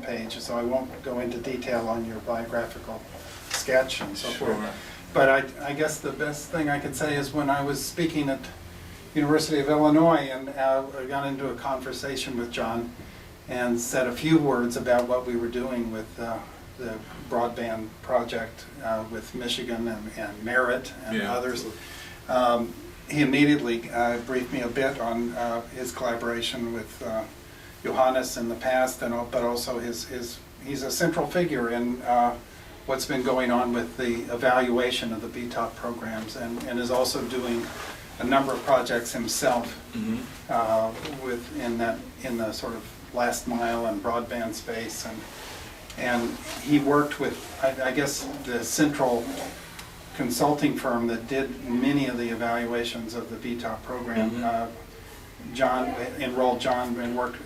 page, so I won't go into detail on your biographical sketch and so Sure. forth. But I guess the best thing I could say is when I was speaking at University of Illinois and I got into a conversation with Jon and said a few words about what we were doing with the broadband project with Michigan and Merit and others. He immediately briefed me a bit on his collaboration with Johannes in the past, but also he's a central figure in what's been going on with the evaluation of the BTOP programs, and is also doing a number of projects himself in the sort of last mile and broadband space, and he worked with I guess the central consulting firm that did many of the evaluations of the BTOP program. Jon enrolled Jon and worked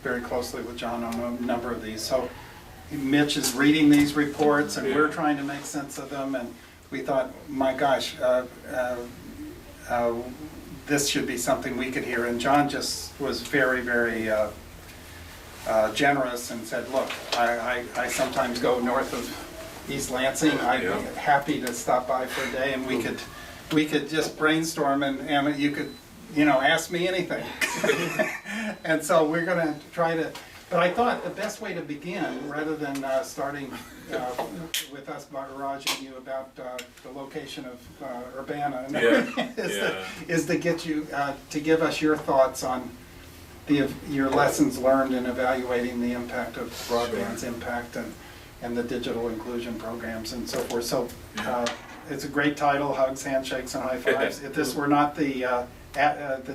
very closely with Jon on a number of these. So Mitch is reading these reports and we're trying to make sense of them, and we thought, my gosh, this should be something we could hear. And Jon just was very, very generous and said, look, I sometimes go north of East Lansing. I'd be happy to stop by for a day and we could just brainstorm and you could, ask me anything. And so we're going to try to, but I thought the best way to begin, rather than starting with us barraging you about the location of Urbana, and is to get you to give us your thoughts on your lessons learned in evaluating the impact of broadband's impact and the digital inclusion programs and so forth. So it's a great title, Hugs, Handshakes, and High Fives. If this were not the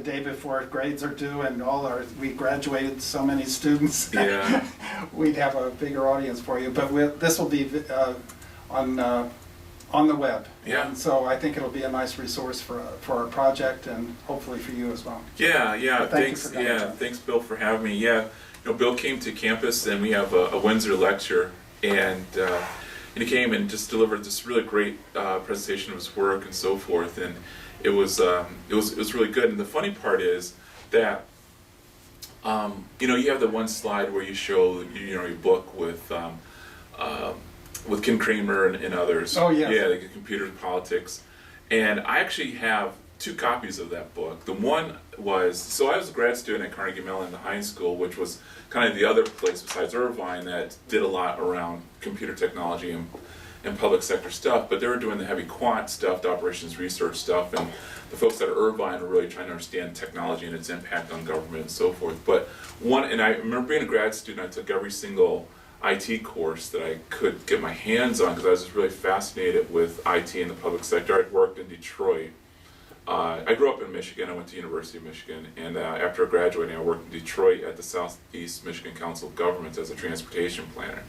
day before grades are due and we graduated so many students, we'd have a bigger audience for you. But this will be on the web. And so I think it'll be a nice resource for our project and hopefully for you as well. Thanks. Thanks, Bill, for having me. Bill came to campus and we have a Windsor lecture, and he came and just delivered this really great presentation of his work and so forth, and it was really good. And the funny part is that you have the one slide where you show your book with Ken Kramer and others. Oh yes. Yeah, like Computer Politics, and I actually have 2 copies of that book. The one was, I was a grad student at Carnegie Mellon High School, which was kind of the other place besides Irvine that did a lot around computer technology and public sector stuff, but they were doing the heavy quant stuff, the operations research stuff, and the folks at Irvine were really trying to understand technology and its impact on government and so forth. And I remember being a grad student, I took every single IT course that I could get my hands on because I was just really fascinated with IT in the public sector. I'd worked in Detroit. I grew up in Michigan. I went to University of Michigan, and after graduating, I worked in Detroit at the Southeast Michigan Council of Governments as a transportation planner.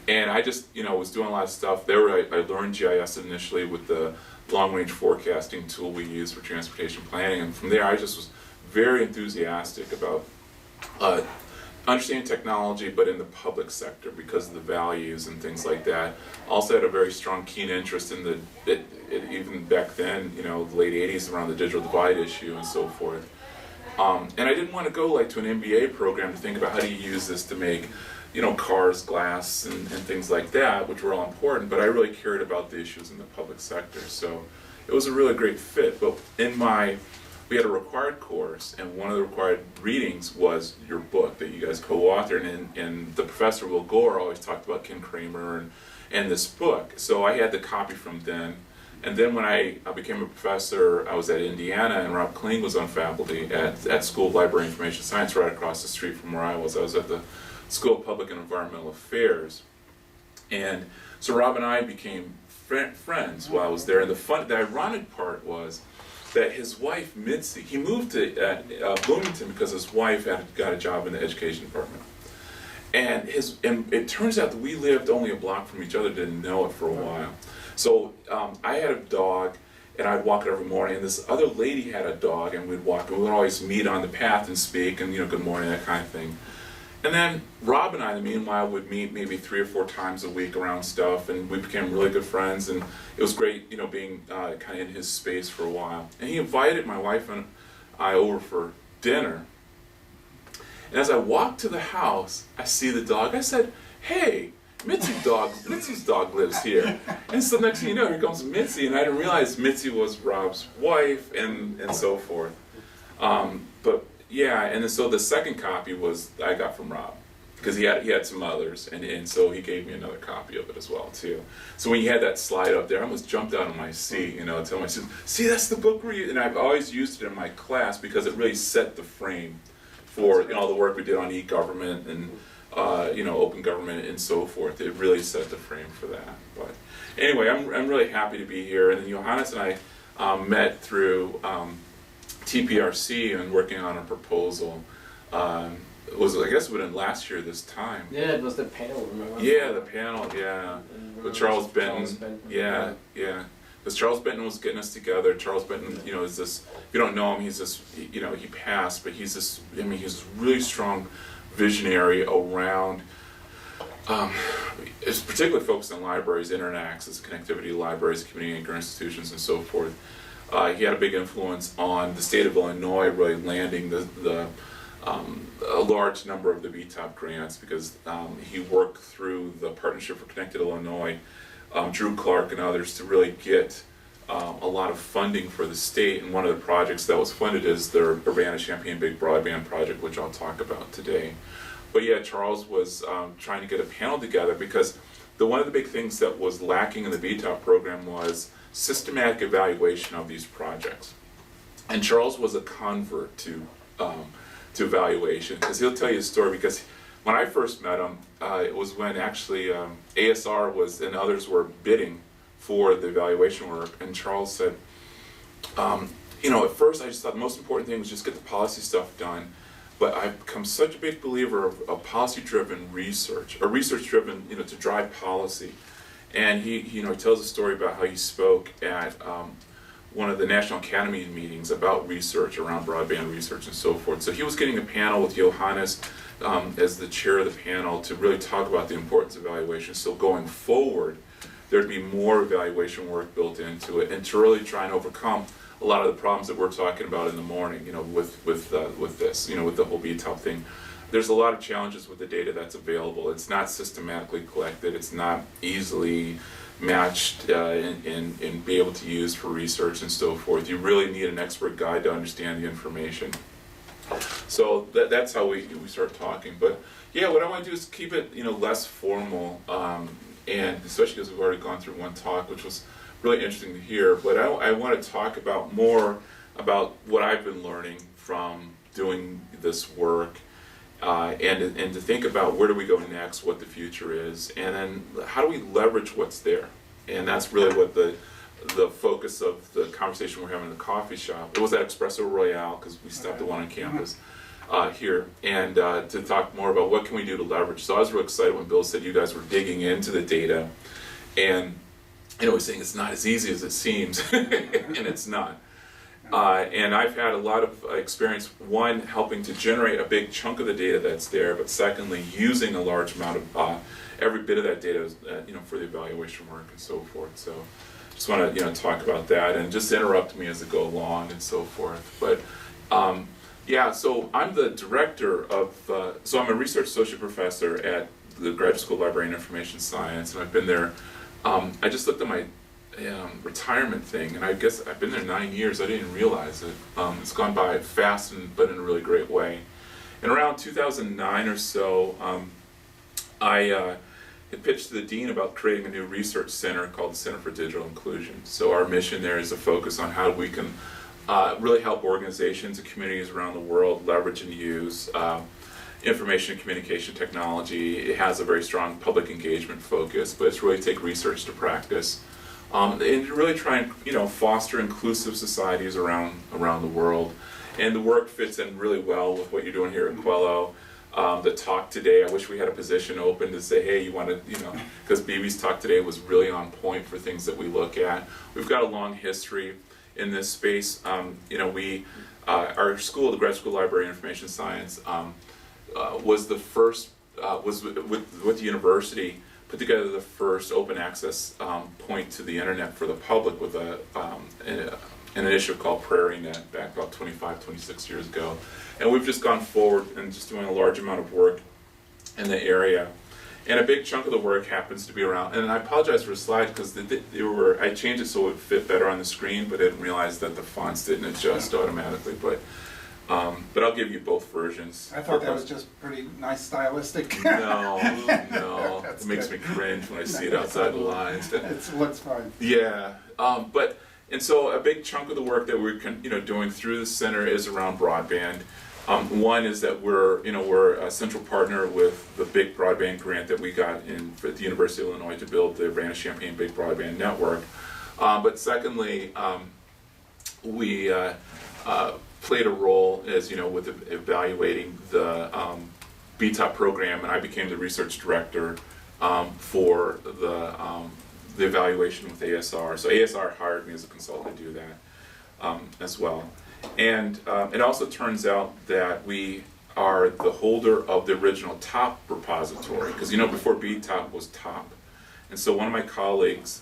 And I just, was doing a lot of stuff there. I learned GIS initially with the long-range forecasting tool we use for transportation planning, and from there, I just was very enthusiastic about understanding technology, but in the public sector because of the values and things like that. Also had a very strong, keen interest in even back then, the late 80s, around the digital divide issue and so forth. And I didn't want to go to an MBA program to think about how do you use this to make, cars, glass, and things like that, which were all important, but I really cared about the issues in the public sector. So it was a really great fit. But we had a required course, and one of the required readings was your book that you guys co-authored, and the professor, Will Gore, always talked about Ken Kramer and this book. So I had the copy from then, and then when I became a professor, I was at Indiana, and Rob Kling was on faculty at School of Library and Information Science right across the street from where I was. I was at the School of Public and Environmental Affairs. And so Rob and I became friends while I was there, and the ironic part was that his wife, Mitzi, he moved to Bloomington because his wife had got a job in the education department. And it turns out that we lived only a block from each other, didn't know it for a while. So I had a dog, and I'd walk it every morning, and this other lady had a dog, and we'd walk, and we would always meet on the path and speak, and good morning, that kind of thing. And then Rob and I, meanwhile, would meet maybe 3 or 4 times a week around stuff, and we became really good friends, and it was great, being kind of in his space for a while. And he invited my wife and I over for dinner, And as I walk to the house, I see the dog. I said, "Hey, Mitzi's dog lives here." And so next thing you know, here comes Mitzi, and I didn't realize Mitzi was Rob's wife, and so forth. But yeah, and then, so the second copy was I got from Rob, because he had some others, and so he gave me another copy of it as well too. So when you had that slide up there, I almost jumped out of my seat, telling my students, "See, that's the book we're using." And I've always used it in my class because it really set the frame for the work we did on e-government and open government and so forth. It really set the frame for that. But anyway, I'm really happy to be here. And then Johannes and I met through TPRC and working on a proposal. It was, I guess, within last year this time. Yeah, it was the panel, remember? Yeah, the panel, yeah. With Charles Benton. Yeah. Because Charles Benton was getting us together. Charles Benton, is this, if you don't know him, he's this, he passed, but he's this, he's this really strong visionary around, it's particularly focused on libraries, internet access, connectivity to libraries, community anchor institutions, and so forth. He had a big influence on the state of Illinois really landing a large number of the VTOP grants, because he worked through the Partnership for Connected Illinois, Drew Clark and others, to really get a lot of funding for the state. And one of the projects that was funded is the Urbana-Champaign Big Broadband project, which I'll talk about today. But yeah, Charles was trying to get a panel together, because one of the big things that was lacking in the VTOP program was systematic evaluation of these projects. And Charles was a convert to evaluation, because he'll tell you a story. Because when I first met him, it was when actually ASR and others were bidding for the evaluation work, and Charles said, at first I just thought the most important thing was just get the policy stuff done, but I've become such a big believer of policy-driven research, or research-driven, to drive policy. And he tells a story about how he spoke at one of the National Academy meetings about research, around broadband research and so forth. So he was getting a panel with Johannes as the chair of the panel to really talk about the importance of evaluation. So going forward, there'd be more evaluation work built into it, and to really try and overcome a lot of the problems that we're talking about in the morning, with this, with the whole VTOP thing. There's a lot of challenges with the data that's available. It's not systematically collected. It's not easily matched and be able to use for research and so forth. You really need an expert guide to understand the information. So that's how we start talking. But yeah, what I want to do is keep it less formal, and especially because we've already gone through one talk, which was really interesting to hear. But I want to talk about more about what I've been learning from doing this work. And to think about where do we go next, what the future is, and then how do we leverage what's there. And that's really what the focus of the conversation we're having in the coffee shop. It was at Espresso Royale, because we stopped the one on campus here, and to talk more about what can we do to leverage. So I was real excited when Bill said you guys were digging into the data, and he's saying it's not as easy as it seems, and it's not. And I've had a lot of experience, one, helping to generate a big chunk of the data that's there, but secondly, using a large amount of every bit of that data, for the evaluation work and so forth. So just want to, talk about that, and just interrupt me as I go along and so forth. But yeah, so I'm the director of, so I'm a research associate professor at the Graduate School of Library and Information Science, and I've been there, I just looked at my retirement thing, and I guess I've been there 9 years. I didn't realize it. It's gone by fast, but in a really great way. And around 2009 or so, I had pitched to the dean about creating a new research center called the Center for Digital Inclusion. So our mission there is to focus on how we can really help organizations and communities around the world leverage and use information and communication technology. It has a very strong public engagement focus, but it's really take research to practice. And really try and foster inclusive societies around the world. And the work fits in really well with what you're doing here at Quello. The talk today, I wish we had a position open to say, hey, you want to, because BB's talk today was really on point for things that we look at. We've got a long history in this space. Our school, the Graduate School of Library and Information Science, was the first, was with the university, put together the first open access point to the internet for the public with an initiative called PrairieNet back about 25, 26 years ago. And we've just gone forward and just doing a large amount of work in the area. And a big chunk of the work happens to be around, and I apologize for the slide because I changed it so it would fit better on the screen, but I didn't realize that the fonts didn't adjust automatically. But I'll give you both versions. I thought that was just pretty nice stylistic. No, it makes good. me cringe when I see it outside the lines. It looks fine. Yeah, and so a big chunk of the work that we're doing through the center is around broadband. One is that we're a central partner with the big broadband grant that we got at the University of Illinois to build the Urbana-Champaign big broadband network. But secondly, we played a role as with evaluating the BTOP program, and I became the research director for the evaluation with ASR. So ASR hired me as a consultant to do that as well. And it also turns out that we are the holder of the original TOP repository, because before BTOP was TOP. And so one of my colleagues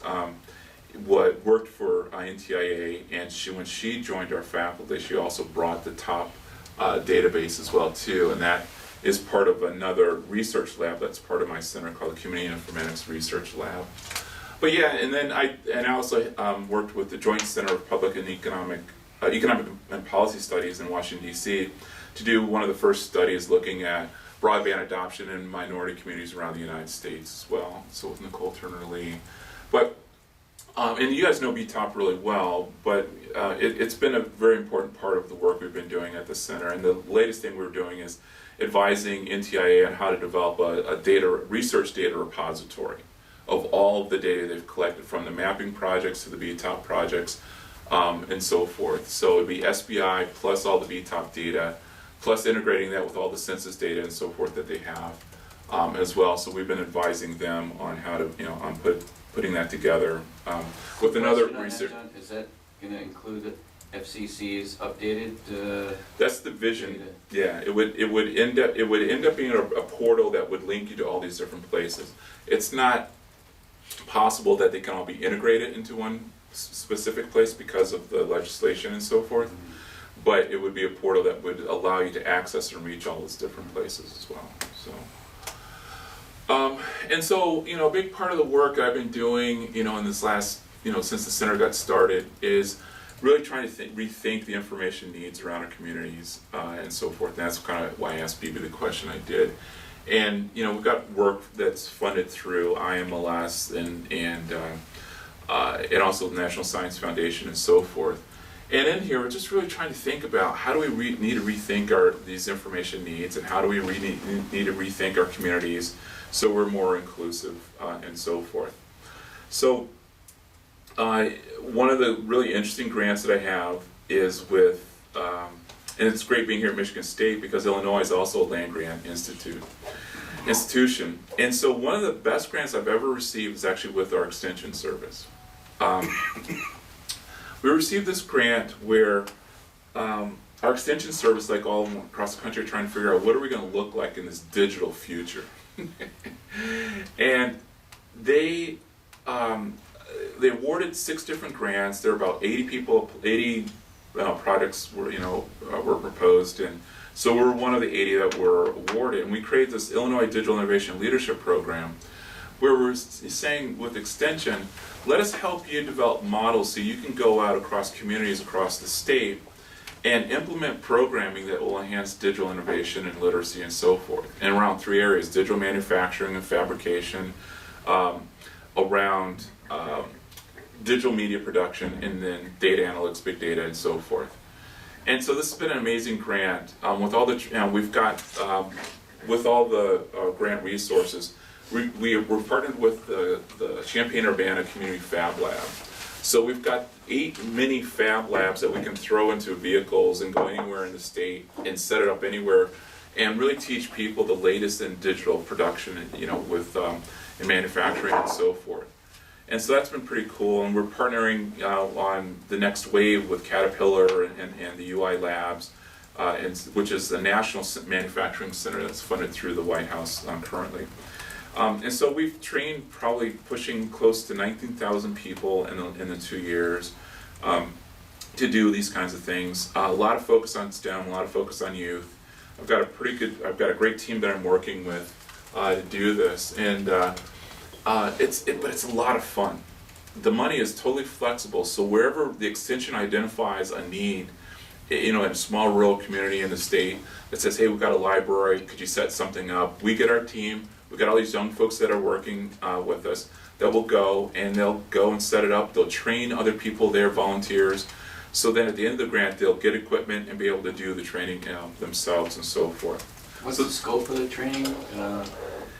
worked for NTIA, and when she joined our faculty, she also brought the TOP database as well too, and that is part of another research lab that's part of my center called the Community Informatics Research Lab. But yeah, and then I also worked with the Joint Center of Public and Economic and Policy Studies in Washington, D.C. to do one of the first studies looking at broadband adoption in minority communities around the United States as well, so with Nicole Turner-Lee. But, and you guys know BTOP really well, but it's been a very important part of the work we've been doing at the center, and the latest thing we're doing is advising NTIA on how to develop a research data repository of all of the data they've collected from the mapping projects to the BTOP projects, and so forth. So it'd be SBI plus all the BTOP data, plus integrating that with all the census data and so forth that they have as well. So we've been advising them on how to, on putting that together with another research. Is that going to include the FCC's updated? That's the vision. Data? Yeah, it would end up being a portal that would link you to all these different places. It's not possible that they can all be integrated into one specific place because of the legislation and so forth, but it would be a portal that would allow you to access and reach all those different places as well. So, and so a big part of the work I've been doing, in this last, since the center got started, is really trying to rethink the information needs around our communities and so forth. And that's kind of why I asked Bibi the question I did. And we've got work that's funded through IMLS and also the National Science Foundation and so forth. And in here, we're just really trying to think about how do we need to rethink these information needs, and how do we need to rethink our communities so we're more inclusive and so forth. So one of the really interesting grants that I have is with, and it's great being here at Michigan State because Illinois is also a land grant institution. And so one of the best grants I've ever received is actually with our extension service. We received this grant where our extension service, like all across the country, are trying to figure out what are we going to look like in this digital future. And they awarded 6 different grants. There were about 80 projects were proposed, and so we're one of the 80 that were awarded. And we created this Illinois Digital Innovation Leadership Program, where we're saying with extension, let us help you develop models so you can go out across communities across the state and implement programming that will enhance digital innovation and literacy and so forth. And around 3 areas: digital manufacturing and fabrication, around digital media production, and then data analytics, big data, and so forth. And so this has been an amazing grant. With all the we've got with all the grant resources, we're partnered with the Champaign-Urbana Community Fab Lab. So we've got 8 mini fab labs that we can throw into vehicles and go anywhere in the state and set it up anywhere, and really teach people the latest in digital production, with in manufacturing and so forth. And so that's been pretty cool, and we're partnering on the next wave with Caterpillar and the UI Labs, which is the National Manufacturing Center that's funded through the White House currently. And so we've trained probably pushing close to 19,000 people in the 2 years. to do these kinds of things. A lot of focus on STEM, a lot of focus on youth. I've got a great team that I'm working with to do this, and but it's a lot of fun. The money is totally flexible, so wherever the extension identifies a need, in a small rural community in the state that says, hey, we've got a library, could you set something up? We get our team, we've got all these young folks that are working with us that will go, and they'll go and set it up. They'll train other people there, volunteers. So then at the end of the grant, they'll get equipment and be able to do the training themselves and so forth. What's the scope of the training?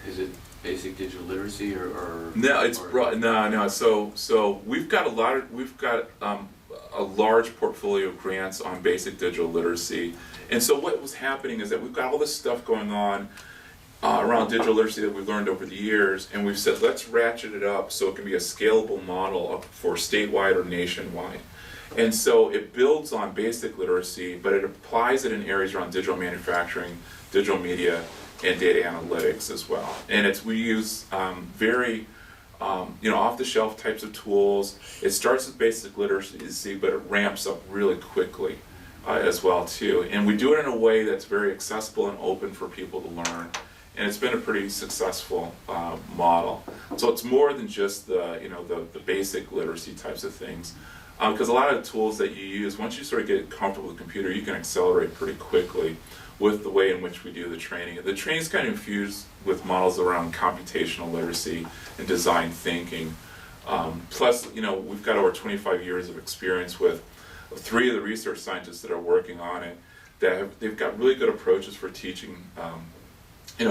Is it basic digital literacy or no? It's broad. No. So we've got a large portfolio of grants on basic digital literacy, and so what was happening is that we've got all this stuff going on around digital literacy that we've learned over the years, and we've said let's ratchet it up so it can be a scalable model for statewide or nationwide. And so it builds on basic literacy, but it applies it in areas around digital manufacturing, digital media, and data analytics as well. And we use very off-the-shelf types of tools. It starts with basic literacy, but it ramps up really quickly as well too. And we do it in a way that's very accessible and open for people to learn. And it's been a pretty successful model. So it's more than just the basic literacy types of things. Because a lot of the tools that you use, once you sort of get comfortable with the computer, you can accelerate pretty quickly with the way in which we do the training. The training is kind of infused with models around computational literacy and design thinking. Plus, we've got over 25 years of experience with 3 of the research scientists that are working on it. They've got really good approaches for teaching,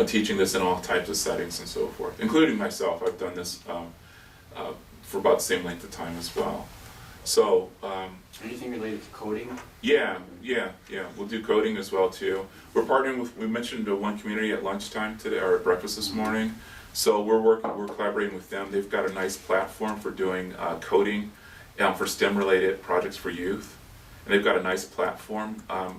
teaching this in all types of settings and so forth, including myself. I've done this for about the same length of time as well. So anything related to coding? Yeah. We'll do coding as well too. We're partnering with. We mentioned one community at lunchtime today or at breakfast this morning. So we're collaborating with them. They've got a nice platform for doing coding for STEM-related projects for youth, and they've got a nice platform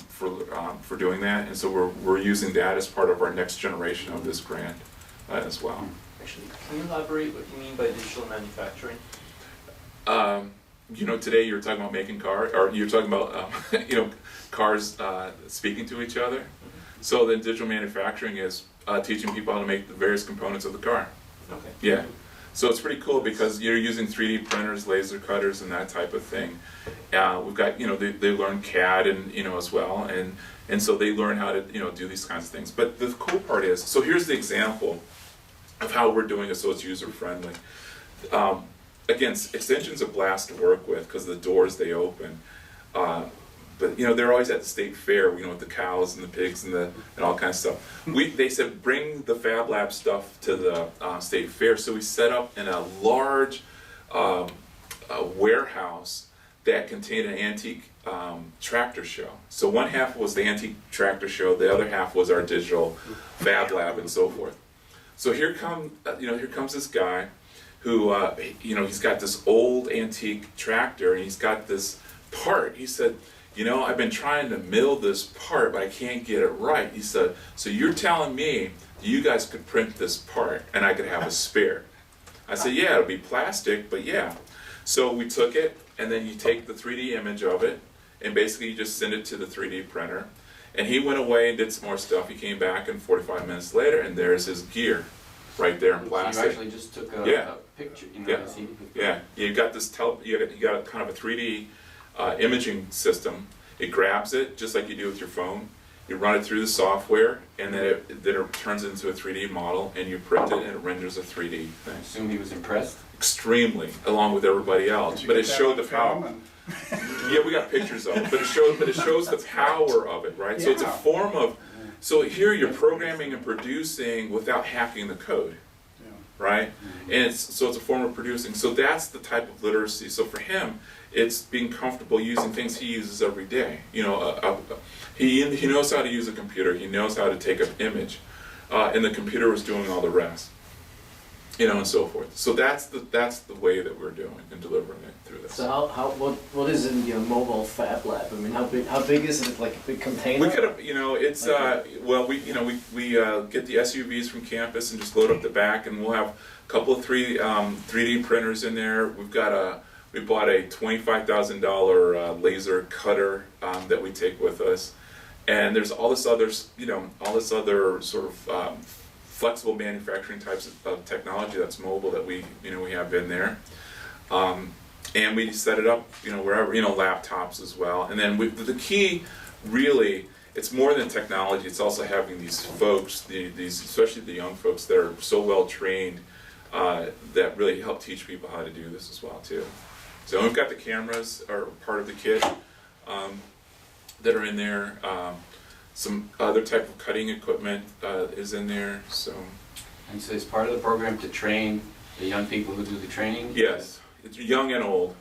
for doing that. And so we're using that as part of our next generation of this grant as well. Actually, can you elaborate what you mean by digital manufacturing? Today you're talking about making cars, or you're talking about, cars speaking to each other. Mm-hmm. So then digital manufacturing is teaching people how to make the various components of the car. Okay. Yeah. So it's pretty cool because you're using 3D printers, laser cutters, and that type of thing. We've got, they learn CAD and, as well, and so they learn how to, do these kinds of things. But the cool part is, so here's the example of how we're doing it so it's user-friendly. Again, extension's a blast to work with because of the doors they open. But they're always at the state fair, with the cows and the pigs and all kinds of stuff. They said bring the Fab Lab stuff to the state fair, so we set up in a large warehouse that contained an antique tractor show. So one half was the antique tractor show, the other half was our digital Fab Lab and so forth. So here comes this guy who, he's got this old antique tractor and he's got this part. He said, I've been trying to mill this part, but I can't get it right. He said, so you're telling me you guys could print this part and I could have a spare? I said, yeah, it'll be plastic, but yeah. So we took it, and then you take the 3D image of it, and basically you just send it to the 3D printer. And he went away and did some more stuff. He came back, and 45 minutes later, and there's his gear right there in plastic. So you actually just took a picture, Yeah, you got this. You got kind of a 3D imaging system. It grabs it just like you do with your phone. You run it through the software, and then it turns into a 3D model, and you print it, and it renders a 3D thing. I assume he was impressed? Extremely, along with everybody else. But it showed the power. Yeah, we got pictures of it, but it shows the power of it, right? Yeah. So it's a form of. So here you're programming and producing without hacking the code, right? And it's a form of producing. So that's the type of literacy. So for him, it's being comfortable using things he uses every day. He knows how to use a computer. He knows how to take an image, and the computer was doing all the rest. And so forth. So that's the way that we're doing and delivering it through this. So what is in your mobile Fab Lab? I mean, how big is it? Like a big container? We could have, it's we get the SUVs from campus and just load up the back, and we'll have a couple of 3D printers in there. We've got We bought a $25,000 laser cutter that we take with us, and there's all this other, all this other sort of flexible manufacturing types of technology that's mobile that we have in there, and we set it up, wherever, laptops as well. And then the key, really, it's more than technology. It's also having these folks, these especially the young folks that are so well trained that really help teach people how to do this as well too. So we've got the cameras are part of the kit that are in there. Some other type of cutting equipment is in there. So. And so it's part of the program to train the young people who do the training? Yes, it's young and old.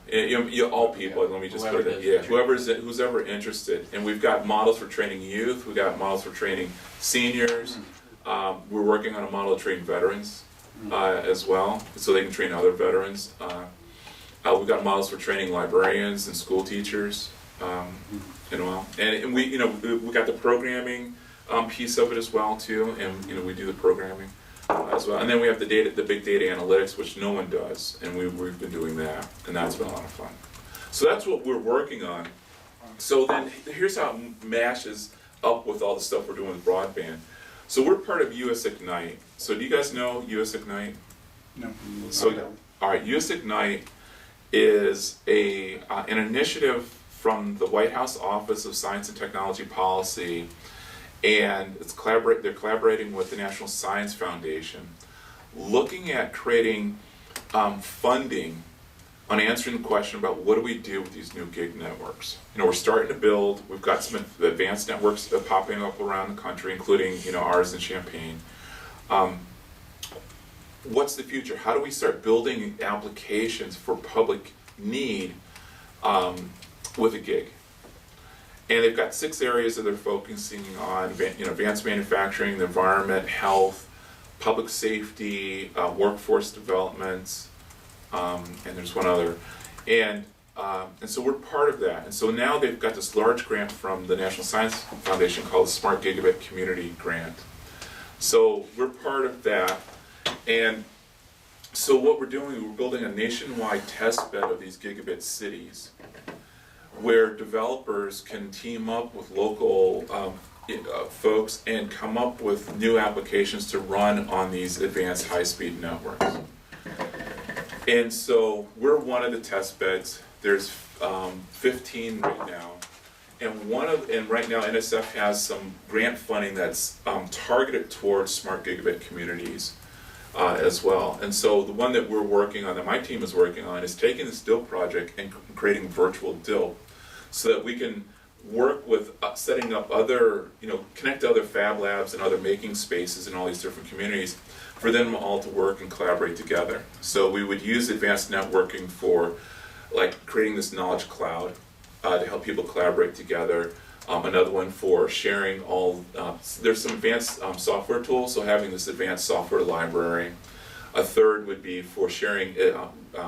All people. Let me just put it. Yeah, who's ever interested. And we've got models for training youth. We've got models for training seniors. We're working on a model to train veterans as well, so they can train other veterans. We've got models for training librarians and school teachers, and we got the programming piece of it as well too, and we do the programming as well. And then we have the big data analytics, which no one does, and we've been doing that, and that's been a lot of fun. So that's what we're working on. So then here's how it mashes up with all the stuff we're doing with broadband. So we're part of US Ignite. So do you guys know US Ignite? No. So, all right, US Ignite is an initiative from the White House Office of Science and Technology Policy, and they're collaborating with the National Science Foundation, looking at creating funding on answering the question about what do we do with these new gig networks. We're starting to build. We've got some advanced networks popping up around the country, including ours in Champaign. What's the future? How do we start building applications for public need with a gig? And they've got 6 areas that they're focusing on: advanced manufacturing, the environment, health, public safety, workforce development, and there's one other. And so we're part of that. And so now they've got this large grant from the National Science Foundation called the Smart Gigabit Community Grant. So we're part of that. And so what we're doing, we're building a nationwide test bed of these gigabit cities where developers can team up with local folks and come up with new applications to run on these advanced high-speed networks. And so we're one of the test beds. There's 15 right now. And right now NSF has some grant funding that's targeted towards smart gigabit communities as well. And so the one that we're working on, that my team is working on, is taking this DILP project and creating virtual DILP so that we can work with setting up other, connect to other fab labs and other making spaces in all these different communities for them all to work and collaborate together. So we would use advanced networking for creating this knowledge cloud to help people collaborate together. Another one for sharing all, there's some advanced software tools, so having this advanced software library. A third would be for sharing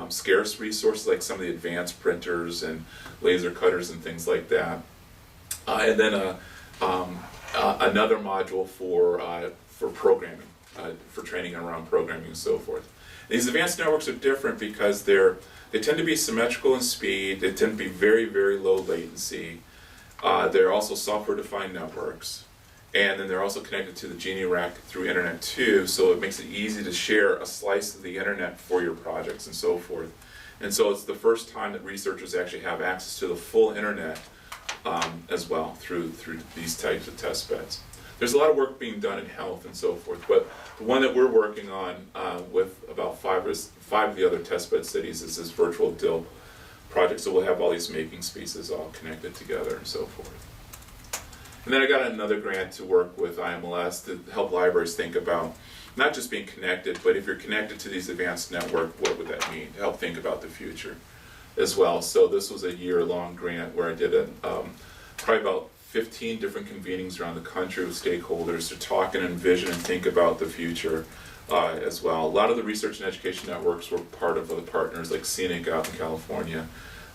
scarce resources like some of the advanced printers and laser cutters and things like that. And then another module for programming, for training around programming and so forth. These advanced networks are different because they tend to be symmetrical in speed, they tend to be very, very low latency. They're also software-defined networks, and then they're also connected to the Genie Rack through Internet 2, so it makes it easy to share a slice of the Internet for your projects and so forth. And so it's the first time that researchers actually have access to the full Internet as well through these types of test beds. There's a lot of work being done in health and so forth, but the one that we're working on with about 5 of the other test bed cities is this virtual DILP project, so we'll have all these making spaces all connected together and so forth. And then I got another grant to work with IMLS to help libraries think about not just being connected, but if you're connected to these advanced network, what would that mean? To help think about the future as well. So this was a year-long grant where I did probably about 15 different convenings around the country with stakeholders to talk and envision and think about the future as well. A lot of the research and education networks were part of other partners like Scenic out in California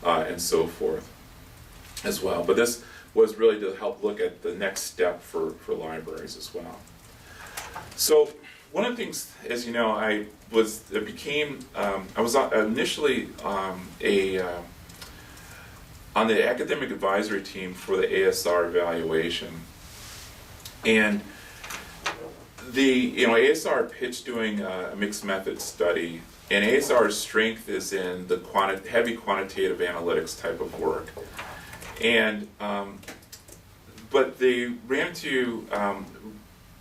and so forth as well. But this was really to help look at the next step for libraries as well. So one of the things, as you know, I was initially on the academic advisory team for the ASR evaluation, and ASR pitched doing a mixed method study, and ASR's strength is in the heavy quantitative analytics type of work, and but they ran into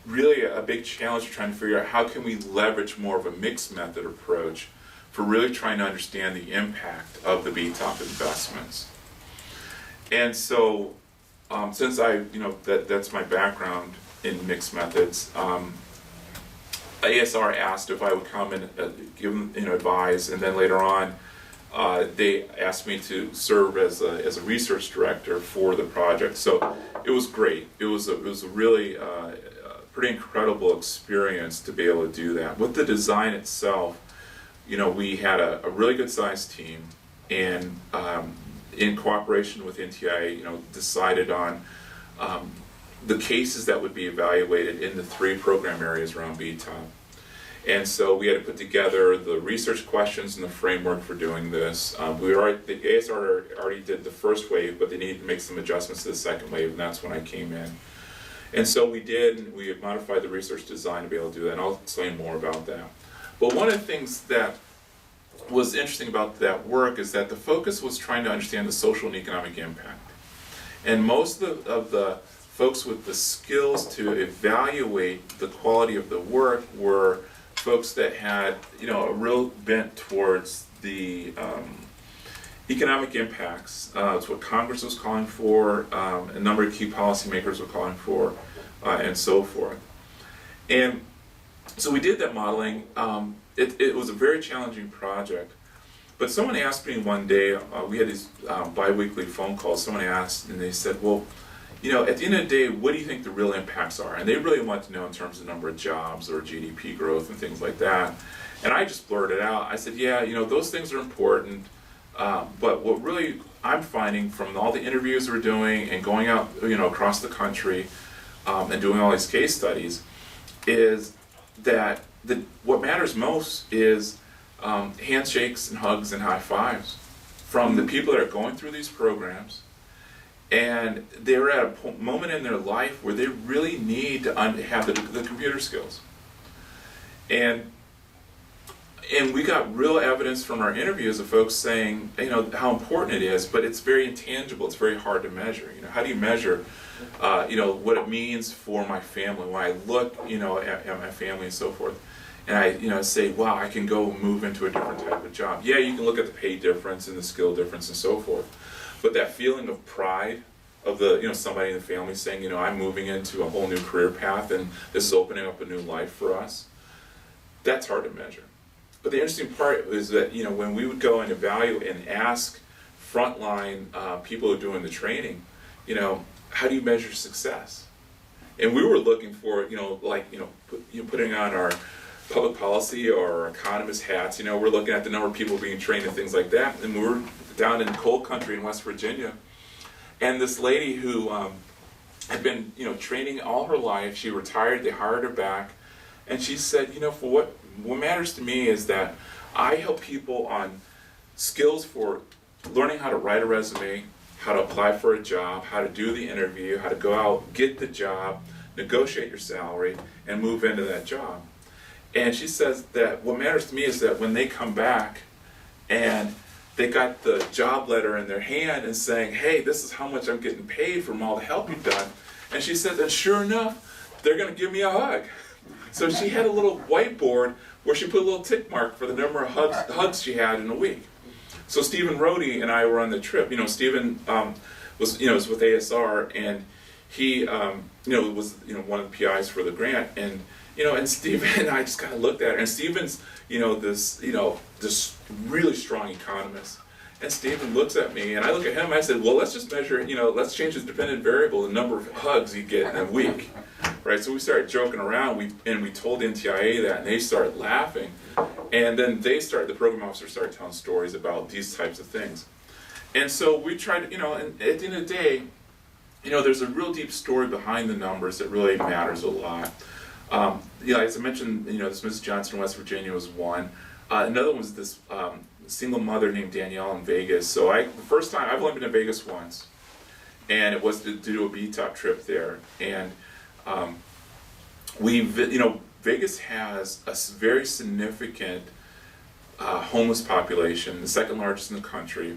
really a big challenge of trying to figure out how can we leverage more of a mixed method approach for really trying to understand the impact of the BTOP investments. And so, since that's my background in mixed methods, ASR asked if I would come and give them advise, and then later on, they asked me to serve as a research director for the project. So it was great. It was a really pretty incredible experience to be able to do that. With the design itself, we had a really good sized team, and in cooperation with NTIA, decided on the cases that would be evaluated in the 3 program areas around BTOP. And so we had to put together the research questions and the framework for doing this. The ASR already did the first wave, but they needed to make some adjustments to the second wave, and that's when I came in. And so we had modified the research design to be able to do that, and I'll explain more about that. But one of the things that was interesting about that work is that the focus was trying to understand the social and economic impact. And most of the folks with the skills to evaluate the quality of the work were folks that had a real bent towards the economic impacts. It's what Congress was calling for, a number of key policymakers were calling for, and so forth. And so we did that modeling. It was a very challenging project, but someone asked me one day, we had these bi-weekly phone calls, someone asked, and they said, well, at the end of the day, what do you think the real impacts are? And they really want to know in terms of number of jobs or GDP growth and things like that. And I just blurted out, I said, yeah, those things are important, but what really I'm finding from all the interviews we're doing and going out, across the country and doing all these case studies is that what matters most is handshakes and hugs and high fives from the people that are going through these programs, and they're at a moment in their life where they really need to have the computer skills. And we got real evidence from our interviews of folks saying, how important it is, but it's very intangible. It's very hard to measure. How do you measure, what it means for my family when I look, at my family and so forth, and I, say, wow, I can go move into a different type of job. Yeah, you can look at the pay difference and the skill difference and so forth, but that feeling of pride of somebody in the family saying, I'm moving into a whole new career path and this is opening up a new life for us, that's hard to measure. But the interesting part is that, when we would go and evaluate and ask frontline people who are doing the training, how do you measure success? And we were looking for, putting on our public policy or economist hats, we're looking at the number of people being trained and things like that. And we were down in coal country in West Virginia, and this lady who had been, training all her life, she retired, they hired her back, and she said, for what matters to me is that I help people on skills for learning how to write a resume, how to apply for a job, how to do the interview, how to go out, get the job, negotiate your salary, and move into that job. And she says that what matters to me is that when they come back and they got the job letter in their hand and saying, hey, this is how much I'm getting paid from all the help you've done. And she said, and sure enough, they're going to give me a hug. So she had a little whiteboard where she put a little tick mark for the number of hugs she had in a week. So Stephen Rohde and I were on the trip. Stephen was with ASR, and he was one of the PIs for the grant, and and Stephen and I just kind of looked at her, and Stephen's this really strong economist. And Stephen looks at me, and I look at him, and I said, well, let's just measure, let's change his dependent variable, the number of hugs you get in a week. Right, so we started joking around, we told NTIA that, and they started laughing. And then the program officer started telling stories about these types of things. And so we tried, and at the end of the day, there's a real deep story behind the numbers that really matters a lot. As I mentioned, this Mrs. Johnson in West Virginia was one. Another one was this single mother named Danielle in Vegas. So the first time, I've only been to Vegas once, and it was to do a BTOP trip there. And Vegas has a very significant homeless population, the second largest in the country.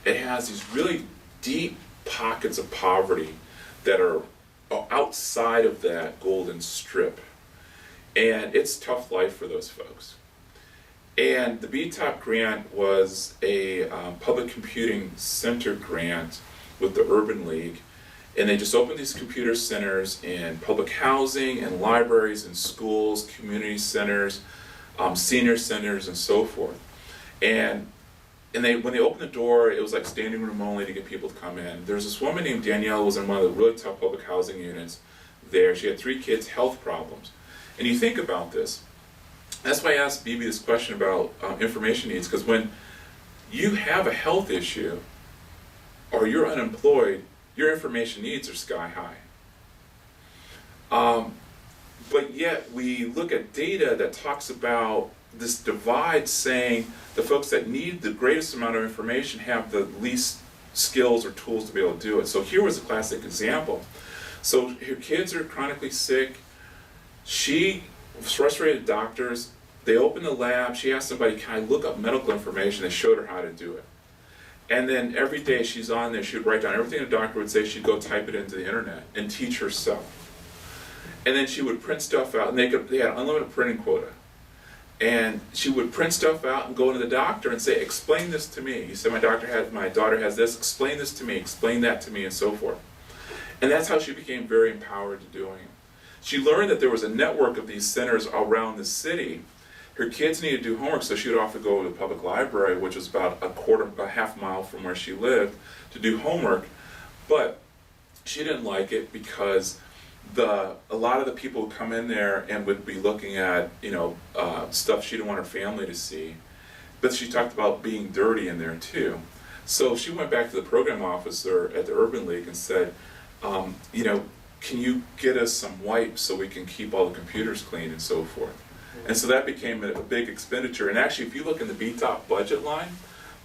It has these really deep pockets of poverty that are outside of that golden strip. And it's tough life for those folks. And the BTOP grant was a public computing center grant with the Urban League. And they just opened these computer centers in public housing and libraries and schools, community centers, senior centers, and so forth. And when they opened the door, it was like standing room only to get people to come in. There's this woman named Danielle who was in one of the really tough public housing units there. She had 3 kids, health problems. And you think about this. That's why I asked Bibi this question about information needs, because when you have a health issue or you're unemployed, your information needs are sky high. But yet we look at data that talks about this divide, saying the folks that need the greatest amount of information have the least skills or tools to be able to do it. So here was a classic example. So her kids are chronically sick. She frustrated doctors. They opened the lab. She asked somebody, can I look up medical information? They showed her how to do it. And then every day she's on there, she would write down everything the doctor would say. She'd go type it into the internet and teach herself. And then she would print stuff out, and they had unlimited printing quota. And she would print stuff out and go to the doctor and say, explain this to me. You said my daughter has this, explain this to me, explain that to me, and so forth. And that's how she became very empowered to doing it. She learned that there was a network of these centers around the city. Her kids needed to do homework, so she would often go to the public library, which was about a half mile from where she lived, to do homework. But she didn't like it because a lot of the people would come in there and would be looking at stuff she didn't want her family to see. But she talked about being dirty in there too. So she went back to the program officer at the Urban League and said, can you get us some wipes so we can keep all the computers clean and so forth. And so that became a big expenditure. And actually, if you look in the BTOP budget line,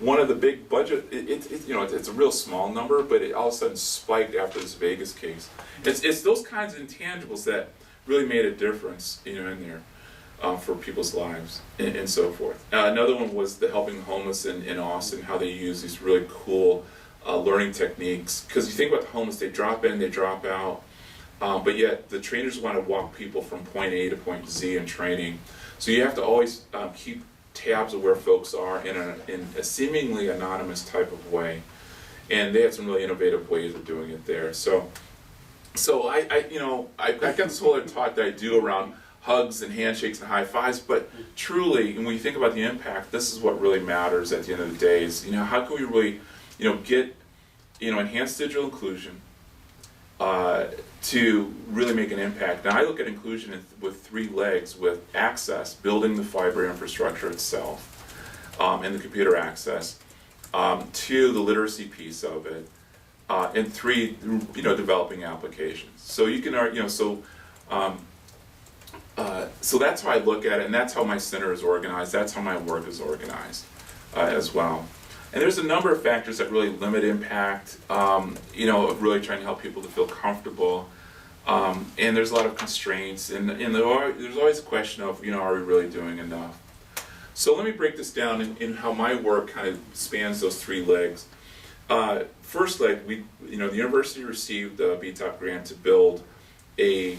one of the big budget, it's a real small number, but it all of a sudden spiked after this Vegas case. It's those kinds of intangibles that really made a difference, in there for people's lives and so forth. Another one was the helping the homeless in Austin, how they use these really cool learning techniques. Because you think about the homeless, they drop in, they drop out, but yet the trainers want to walk people from point A to point Z in training. So you have to always keep tabs of where folks are in a seemingly anonymous type of way, and they had some really innovative ways of doing it there. So I got this whole other talk that I do around hugs and handshakes and high fives, but truly, when you think about the impact, this is what really matters at the end of the day. Is how can we really get enhanced digital inclusion to really make an impact. Now I look at inclusion with 3 legs, with access, building the fiber infrastructure itself, and the computer access, 2, the literacy piece of it, and 3, developing applications. So you can, so that's how I look at it, and that's how my center is organized, that's how my work is organized as well. And there's a number of factors that really limit impact, of really trying to help people to feel comfortable. And there's a lot of constraints, and there's always a question of, are we really doing enough? So let me break this down in how my work kind of spans those 3 legs. First leg, the university received a BTOP grant to build a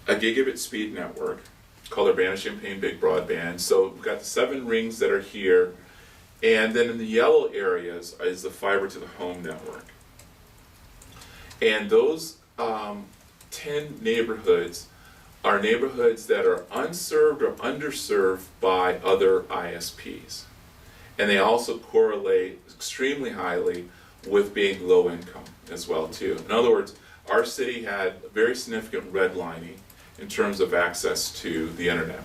gigabit speed network called Urbana-Champaign Big Broadband. So we've got the 7 rings that are here, and then in the yellow areas is the fiber to the home network. And those 10 neighborhoods are neighborhoods that are unserved or underserved by other ISPs. And they also correlate extremely highly with being low income as well too. In other words, our city had very significant redlining in terms of access to the internet.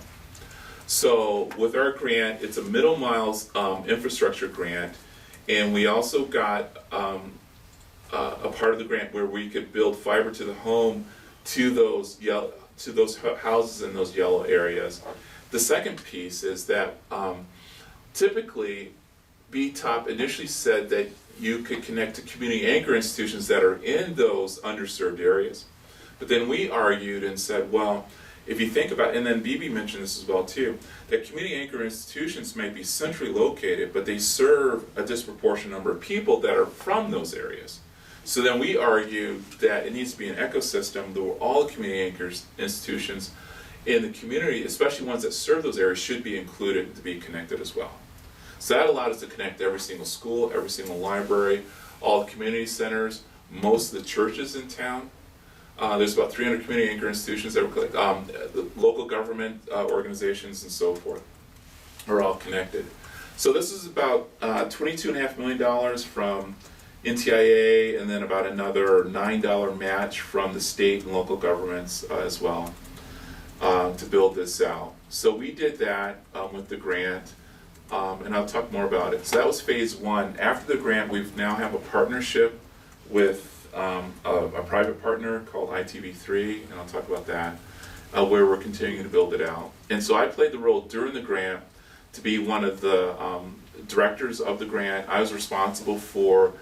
So with our grant, it's a middle miles infrastructure grant, and we also got a part of the grant where we could build fiber to the home to those houses in those yellow areas. The second piece is that typically BTOP initially said that you could connect to community anchor institutions that are in those underserved areas. But then we argued and said, well, if you think about, and then BB mentioned this as well too, that community anchor institutions may be centrally located, but they serve a disproportionate number of people that are from those areas. So then we argued that it needs to be an ecosystem where all community anchor institutions in the community, especially ones that serve those areas, should be included to be connected as well. So that allowed us to connect every single school, every single library, all the community centers, most of the churches in town. There's about 300 community anchor institutions that were the local government organizations and so forth are all connected. So this is about $22.5 million from NTIA, and then about another $9 match from the state and local governments as well to build this out. So we did that with the grant. And I'll talk more about it. So that was phase one. After the grant, we now have a partnership with a private partner called ITV3, and I'll talk about that, where we're continuing to build it out. And so I played the role during the grant to be one of the directors of the grant. I was responsible for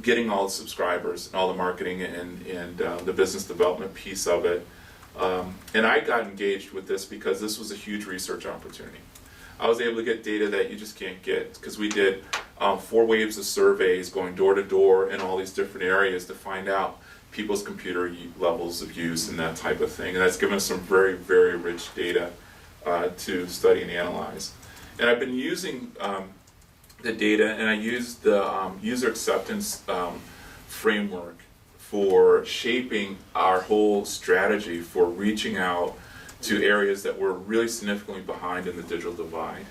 getting all the subscribers and all the marketing and the business development piece of it. And I got engaged with this because this was a huge research opportunity. I was able to get data that you just can't get because we did 4 waves of surveys going door to door in all these different areas to find out people's computer levels of use and that type of thing. And that's given us some very, very rich data to study and analyze. And I've been using the data, and I used the user acceptance framework for shaping our whole strategy for reaching out to areas that were really significantly behind in the digital divide.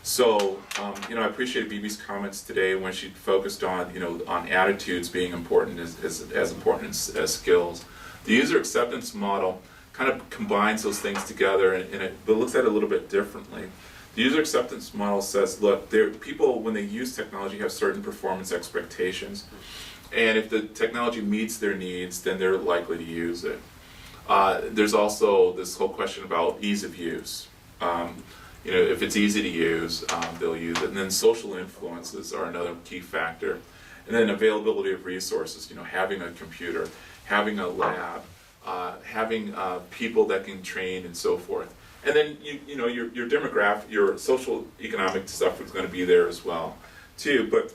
So, I appreciated BB's comments today when she focused on, on attitudes being important as important as skills. The user acceptance model kind of combines those things together, but looks at it a little bit differently. The user acceptance model says, look, people, when they use technology, have certain performance expectations, and if the technology meets their needs, then they're likely to use it. There's also this whole question about ease of use. If it's easy to use, they'll use it. And then social influences are another key factor. And then availability of resources, having a computer, having a lab, having people that can train and so forth. And then, your demographic, your social economic stuff is going to be there as well, too. But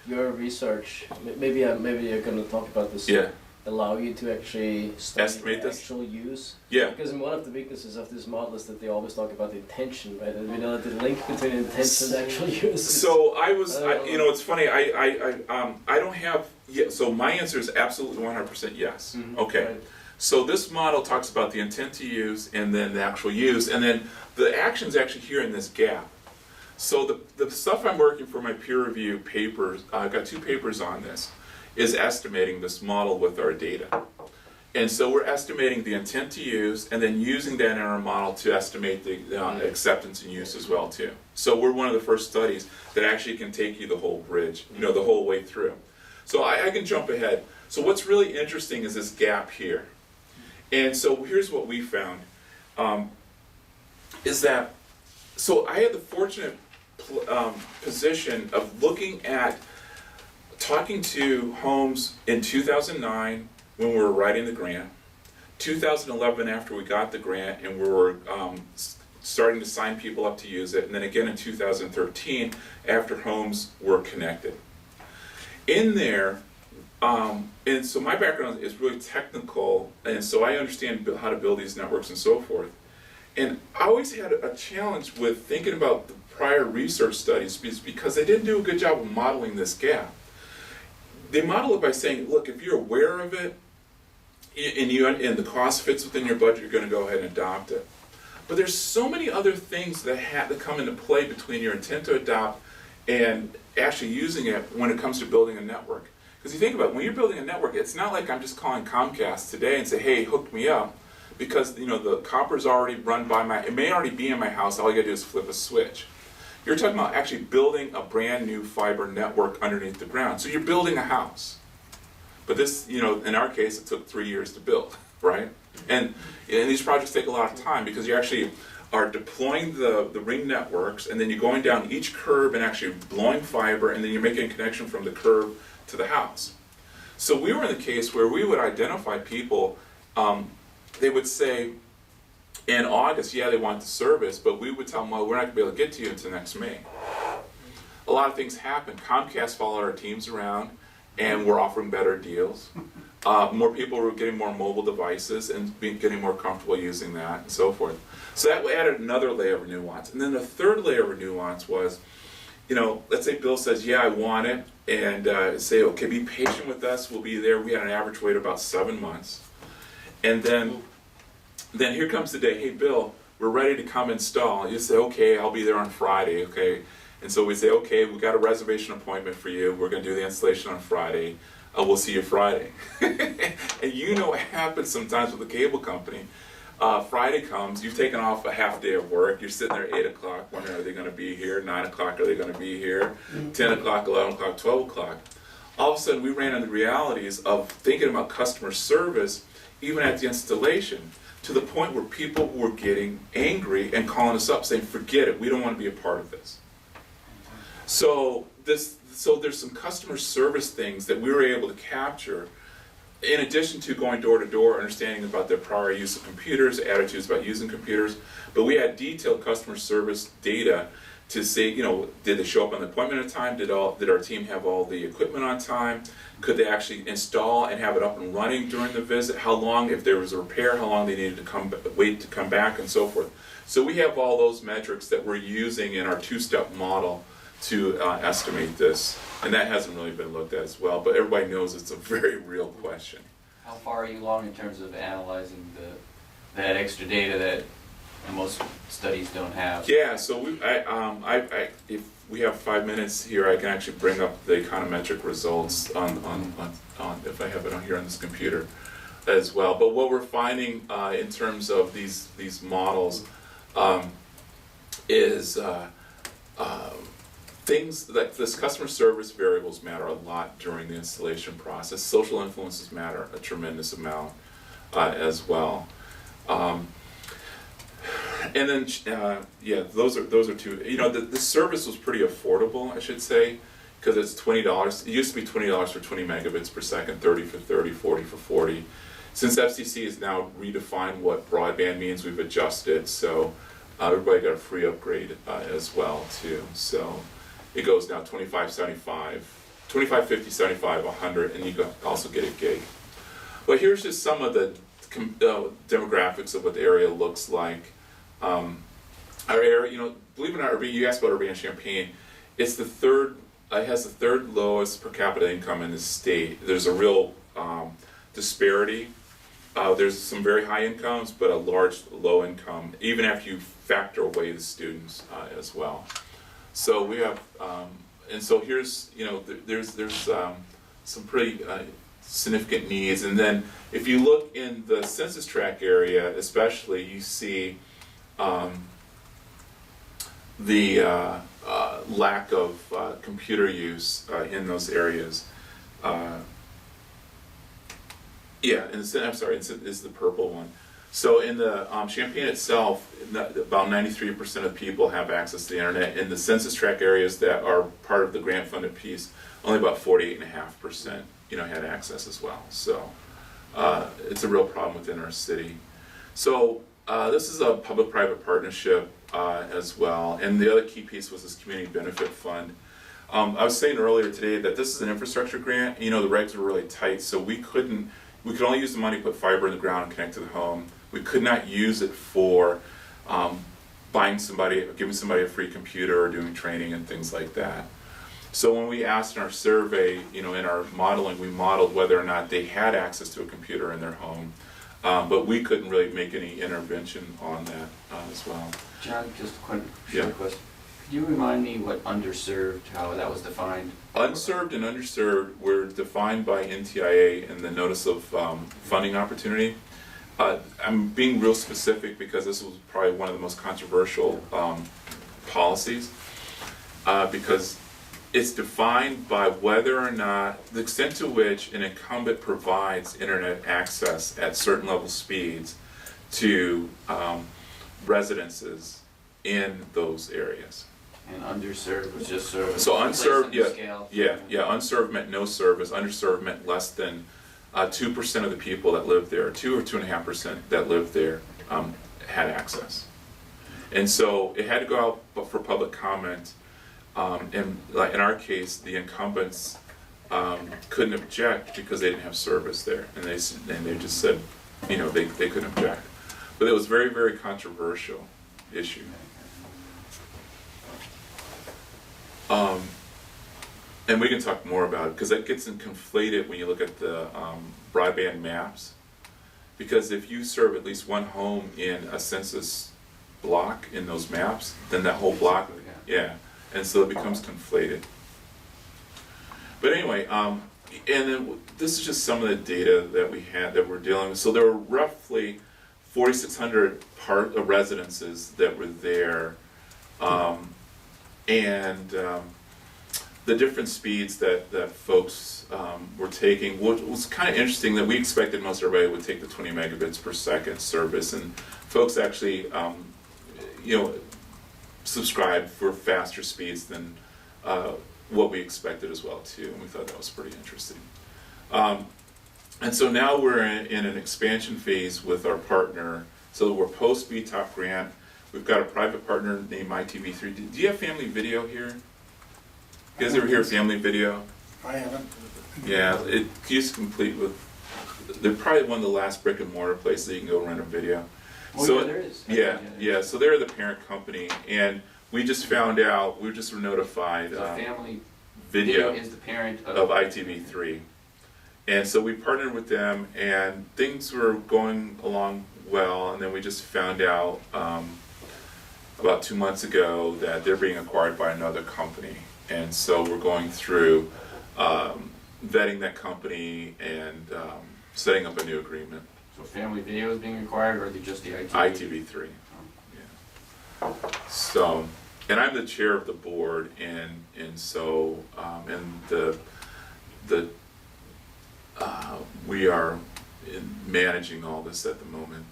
your research, maybe you're going to talk about this. Yeah. Allow you to actually study estimate the this? actual use? Yeah. Because one of the weaknesses of this model is that they always talk about the intention, right? And we know that the link between intention and actual use. So it's funny. I don't have. Yeah. So my answer is absolutely 100% yes. Mm-hmm. Okay. Right. So this model talks about the intent to use and then the actual use, and then the action's actually here in this gap. So the stuff I'm working for my peer review papers, I've got 2 papers on this, is estimating this model with our data. And so we're estimating the intent to use and then using that in our model to estimate the acceptance and use as well too. So we're one of the first studies that actually can take you the whole bridge, the whole way through. So I can jump ahead. So what's really interesting is this gap here. And so here's what we found, is that, so I had the fortunate position of looking at talking to homes in 2009 when we were writing the grant, 2011 after we got the grant and we were starting to sign people up to use it, and then again in 2013 after homes were connected. In there, and so my background is really technical, and so I understand how to build these networks and so forth. And I always had a challenge with thinking about the prior research studies because they didn't do a good job of modeling this gap. They model it by saying, look, if you're aware of it and the cost fits within your budget, you're going to go ahead and adopt it. But there's so many other things that come into play between your intent to adopt and actually using it when it comes to building a network. Because you think about it, when you're building a network, it's not like I'm just calling Comcast today and say, hey, hook me up. Because the copper's already run by it may already be in my house, all you gotta do is flip a switch. You're talking about actually building a brand new fiber network underneath the ground. So you're building a house. But this, in our case, it took 3 years to build, right? And these projects take a lot of time because you actually are deploying the ring networks, and then you're going down each curb and actually blowing fiber, and then you're making a connection from the curb to the house. So we were in the case where we would identify people, they would say in August, yeah, they want the service, but we would tell them, well, we're not going to be able to get to you until next May. A lot of things happen. Comcast followed our teams around, and we're offering better deals. More people were getting more mobile devices and getting more comfortable using that and so forth. So that added another layer of nuance. And then the third layer of nuance was, let's say Bill says, yeah, I want it, and say, okay, be patient with us, we'll be there. We had an average wait of about 7 months. And then here comes the day, hey Bill, we're ready to come install. You say, okay, I'll be there on Friday, okay? And so we say, okay, we got a reservation appointment for you. We're going to do the installation on Friday. We'll see you Friday. And you know what happens sometimes with the cable company. Friday comes, you've taken off a half day of work, you're sitting there at 8 o'clock, wondering, are they going to be here? 9 o'clock, are they going to be here? 10 o'clock, 11 o'clock, 12 o'clock. All of a sudden, we ran into the realities of thinking about customer service, even at the installation, to the point where people were getting angry and calling us up saying, forget it, we don't want to be a part of this. So there's some customer service things that we were able to capture in addition to going door to door, understanding about their prior use of computers, attitudes about using computers. But we had detailed customer service data to say, did they show up on the appointment on time? Did our team have all the equipment on time? Could they actually install and have it up and running during the visit? How long, if there was a repair, how long they needed to wait to come back, and so forth. So we have all those metrics that we're using in our two-step model to estimate this, and that hasn't really been looked at as well, but everybody knows it's a very real question. How far are you along in terms of analyzing that extra data that most studies don't have? Yeah, so if we have 5 minutes here, I can actually bring up the econometric results on if I have it on here on this computer as well. But what we're finding in terms of these models is things like this customer service variables matter a lot during the installation process. Social influences matter a tremendous amount as well. And then, those are two. The service was pretty affordable, I should say, because it's $20. It used to be $20 for 20 megabits per second, 30 for 30, 40 for 40. Since FCC has now redefined what broadband means, we've adjusted, so everybody got a free upgrade as well, too. So it goes now 25, 75, 25, 50, 75, 100, and you can also get a gig. But here's just some of the demographics of what the area looks like. Our area, believe it or not, you asked about Urbana-Champaign. It's it has the third lowest per capita income in the state. There's a real disparity. There's some very high incomes, but a large low income, even after you factor away the students as well. So we have, and so here's, there's some pretty significant needs. And then if you look in the census tract area, especially, you see the lack of computer use in those areas. Is the purple one. So in the Champaign itself, about 93% of people have access to the internet. In the census tract areas that are part of the grant-funded piece, only about 48.5% had access as well. So it's a real problem within our city. So this is a public-private partnership as well. And the other key piece was this community benefit fund. I was saying earlier today that this is an infrastructure grant. The regs were really tight, so we could only use the money to put fiber in the ground and connect to the home. We could not use it for giving somebody a free computer or doing training and things like that. So when we asked in our survey, in our modeling, we modeled whether or not they had access to a computer in their home, but we couldn't really make any intervention on that as well. John, just a quick short question. Could you remind me what underserved, how that was defined? Unserved and underserved were defined by NTIA in the Notice of Funding Opportunity. I'm being real specific because this was probably one of the most controversial policies because it's defined by whether or not, the extent to which an incumbent provides internet access at certain level speeds to residences in those areas. And underserved was just service. So unserved, yeah, Scale. unserved meant no service, underserved meant less than 2% of the people that lived there, 2 or 2.5% that lived there had access. And so it had to go out for public comment. And like in our case, the incumbents couldn't object because they didn't have service there, and they just said, you know, they couldn't object. But it was very, very controversial issue. And we can talk more about it because that gets conflated when you look at the broadband maps. Because if you serve at least one home in a census block in those maps, then that whole block, yeah, and so it becomes conflated. But anyway, and then this is just some of the data that we had that we're dealing with. So there were roughly 4,600 residences that were there, and the different speeds that folks were taking. What was kind of interesting that we expected most everybody would take the 20 megabits per second service, and folks actually, you know, subscribed for faster speeds than what we expected as well too, and we thought that was pretty interesting. And so now we're in an expansion phase with our partner. So we're post BTOP grant. We've got a private partner named ITV3. Do you have family video here? You guys ever hear family video? I haven't. Yeah, it keeps complete with. They're probably one of the last brick and mortar places that you can go rent a video. Oh, So yeah, there is. yeah. So they're the parent company, and we just found out. We just were notified. So family Video is the parent of ITV3, and so we partnered with them, and things were going along well, and then we just found out about 2 months ago that they're being acquired by another company. And so we're going through vetting that company and setting up a new agreement. So family video is being acquired, or are they just the ITV? ITV3. Yeah. So, and I'm the chair of the board, and so and we are managing all this at the moment.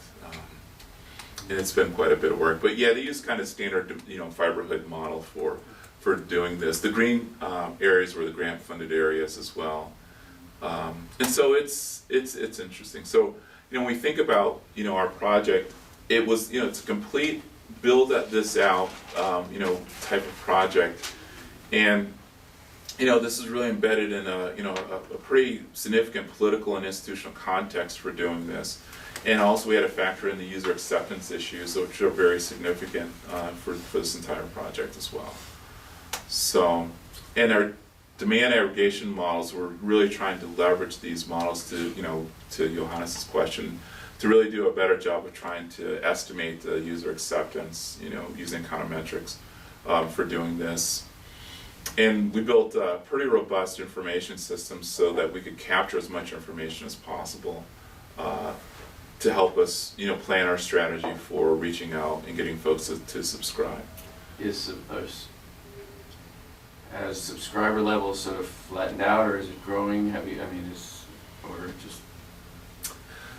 And it's been quite a bit of work. But yeah, they use kind of standard, you know, fiber hood model for doing this. The green areas were the grant funded areas as well. And so it's interesting. So, you know, when we think about, you know, our project, it was, you know, it's a complete build this out, you know, type of project. And, you know, this is really embedded in a, you know, a pretty significant political and institutional context for doing this. And also we had to factor in the user acceptance issues, which are very significant for this entire project as well. So, and our demand aggregation models, we're really trying to leverage these models to, you know, to Johannes' question, to really do a better job of trying to estimate the user acceptance, you know, using econometrics for doing this. And we built a pretty robust information system so that we could capture as much information as possible to help us, you know, plan our strategy for reaching out and getting folks to subscribe. Has subscriber levels sort of flattened out, or is it growing?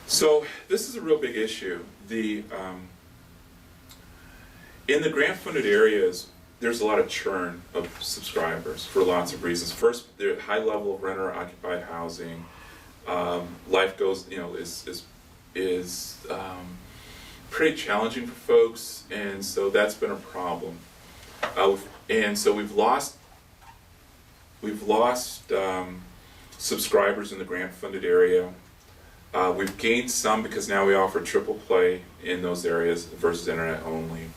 So this is a real big issue. The in the grant-funded areas, there's a lot of churn of subscribers for lots of reasons. First, there's high level of renter-occupied housing. Life goes, you know, is pretty challenging for folks, and so that's been a problem. And so we've lost subscribers in the grant-funded area. We've gained some because now we offer triple play in those areas versus internet only.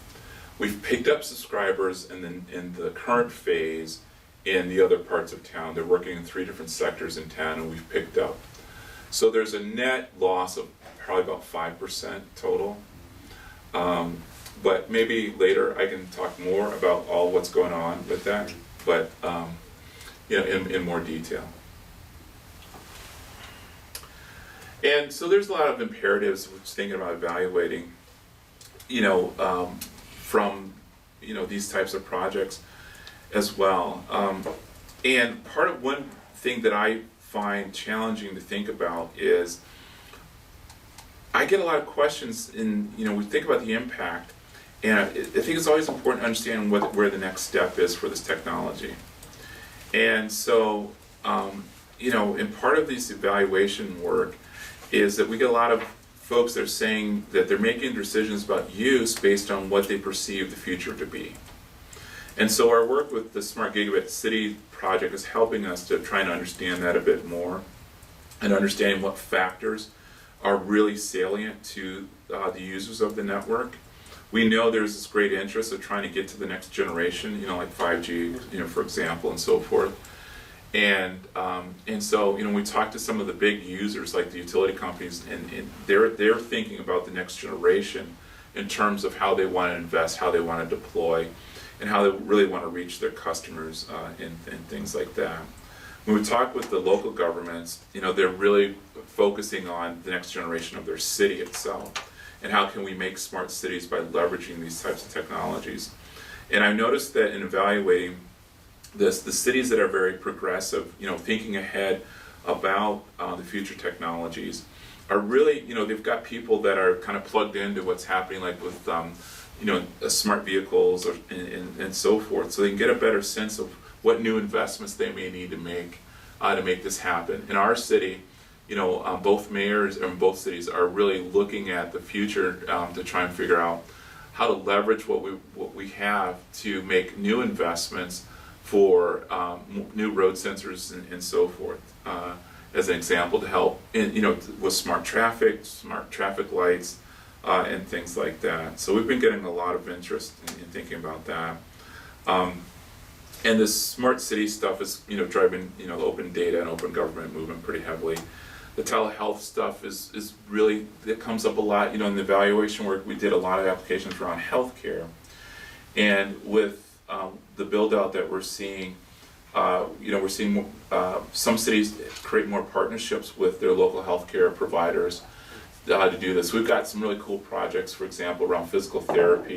We've picked up subscribers in the current phase in the other parts of town. They're working in 3 different sectors in town, and we've picked up. So there's a net loss of probably about 5% total. But maybe later I can talk more about all what's going on with that, but you know, in more detail. And so there's a lot of imperatives which thinking about evaluating, you know, from, you know, these types of projects as well. And part of one thing that I find challenging to think about is I get a lot of questions we think about the impact, and I think it's always important to understand where the next step is for this technology. And so, and part of this evaluation work is that we get a lot of folks that are saying that they're making decisions about use based on what they perceive the future to be. And so our work with the Smart Gigabit City project is helping us to try and understand that a bit more and understanding what factors are really salient to the users of the network. We know there's this great interest of trying to get to the next generation, like 5G, for example, and so forth. And so, we talk to some of the big users like the utility companies, and they're thinking about the next generation in terms of how they want to invest, how they want to deploy, and how they really want to reach their customers and things like that. When we talk with the local governments, they're really focusing on the next generation of their city itself, and how can we make smart cities by leveraging these types of technologies. And I noticed that in evaluating this, the cities that are very progressive, thinking ahead about the future technologies, are really, they've got people that are kind of plugged into what's happening, like with, smart vehicles and so forth, so they can get a better sense of what new investments they may need to make this happen. In our city, both mayors in both cities are really looking at the future to try and figure out how to leverage what we have to make new investments for new road sensors and so forth, as an example, to help with smart traffic lights and things like that. So we've been getting a lot of interest in thinking about that. And this smart city stuff is driving the open data and open government movement pretty heavily. The telehealth stuff is really, it comes up a lot. In the evaluation work, we did a lot of applications around healthcare, and with the build out that we're seeing, we're seeing some cities create more partnerships with their local healthcare providers to do this. We've got some really cool projects, for example, around physical therapy,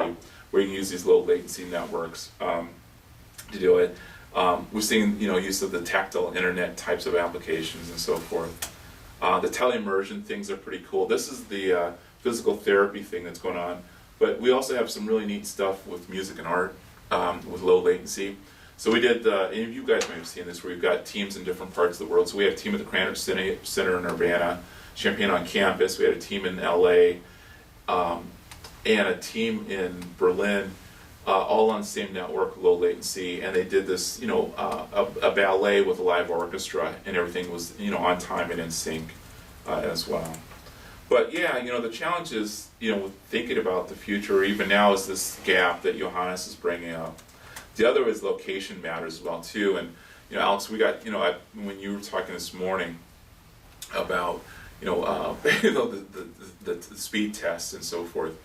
where you can use these low latency networks to do it. We're seeing use of the tactile internet types of applications and so forth. The teleimmersion things are pretty cool. This is the physical therapy thing that's going on, but we also have some really neat stuff with music and art with low latency. So we did, and you guys may have seen this, where we've got teams in different parts of the world. So we had a team at the Cranach Center in Urbana, Champaign on campus. We had a team in LA, and a team in Berlin, all on the same network, low latency, and they did this, a ballet with a live orchestra, and everything was, on time and in sync as well. But yeah, the challenge is, with thinking about the future, even now, is this gap that Johannes is bringing up. The other is location matters as well too, and Alex, we got, when you were talking this morning about, the speed tests and so forth.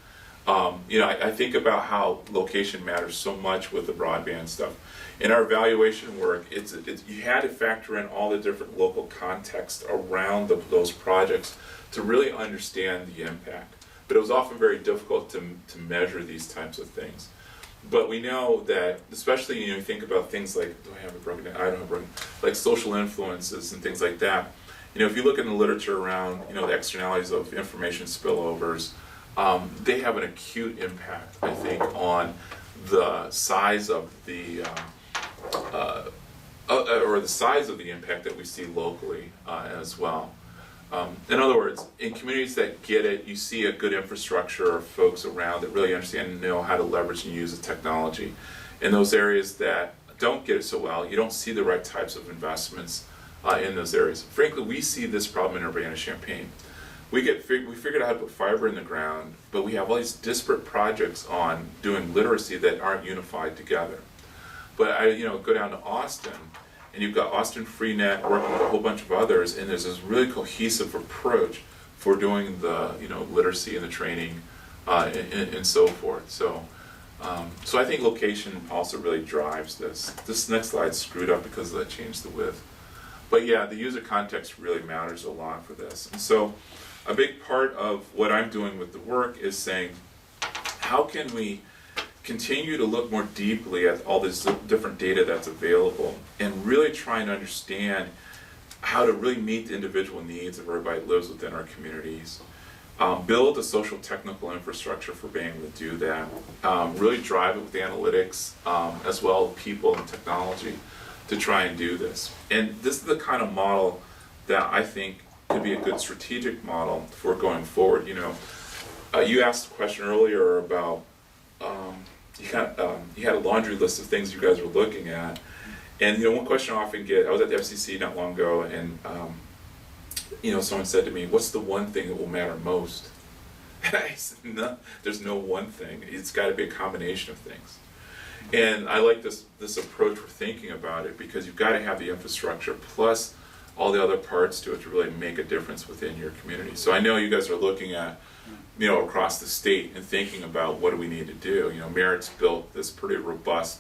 I think about how location matters so much with the broadband stuff. In our evaluation work, it's you had to factor in all the different local context around those projects to really understand the impact. But it was often very difficult to measure these types of things. But we know that, especially you think about things like, do I have it broken down? I don't have it broken, like social influences and things like that. If you look in the literature around the externalities of information spillovers, they have an acute impact, I think, on the size of the or the size of the impact that we see locally as well. In other words, in communities that get it, you see a good infrastructure of folks around that really understand and know how to leverage and use the technology. In those areas that don't get it so well, you don't see the right types of investments in those areas. Frankly, we see this problem in Urbana-Champaign. We figured out how to put fiber in the ground, but we have all these disparate projects on doing literacy that aren't unified together. But I go down to Austin, and you've got Austin Freenet working with a whole bunch of others, and there's this really cohesive approach for doing the literacy and the training and so forth. So I think location also really drives this. This next slide's screwed up because I changed the width. But yeah, the user context really matters a lot for this. And so a big part of what I'm doing with the work is saying, how can we continue to look more deeply at all this different data that's available and really try and understand how to really meet the individual needs of everybody that lives within our communities. Build a social technical infrastructure for being able to do that. Really drive it with analytics as well as people and technology to try and do this. And this is the kind of model that I think could be a good strategic model for going forward. You know, you asked a question earlier about you had a laundry list of things you guys were looking at, and you know, one question I often get. I was at the FCC not long ago, and you know, someone said to me, "What's the one thing that will matter most?" And I said, "No, there's no one thing. It's got to be a combination of things." And I like this approach for thinking about it, because you've got to have the infrastructure plus all the other parts to it to really make a difference within your community. So I know you guys are looking at, you know, across the state and thinking about what do we need to do. You know, Merritt's built this pretty robust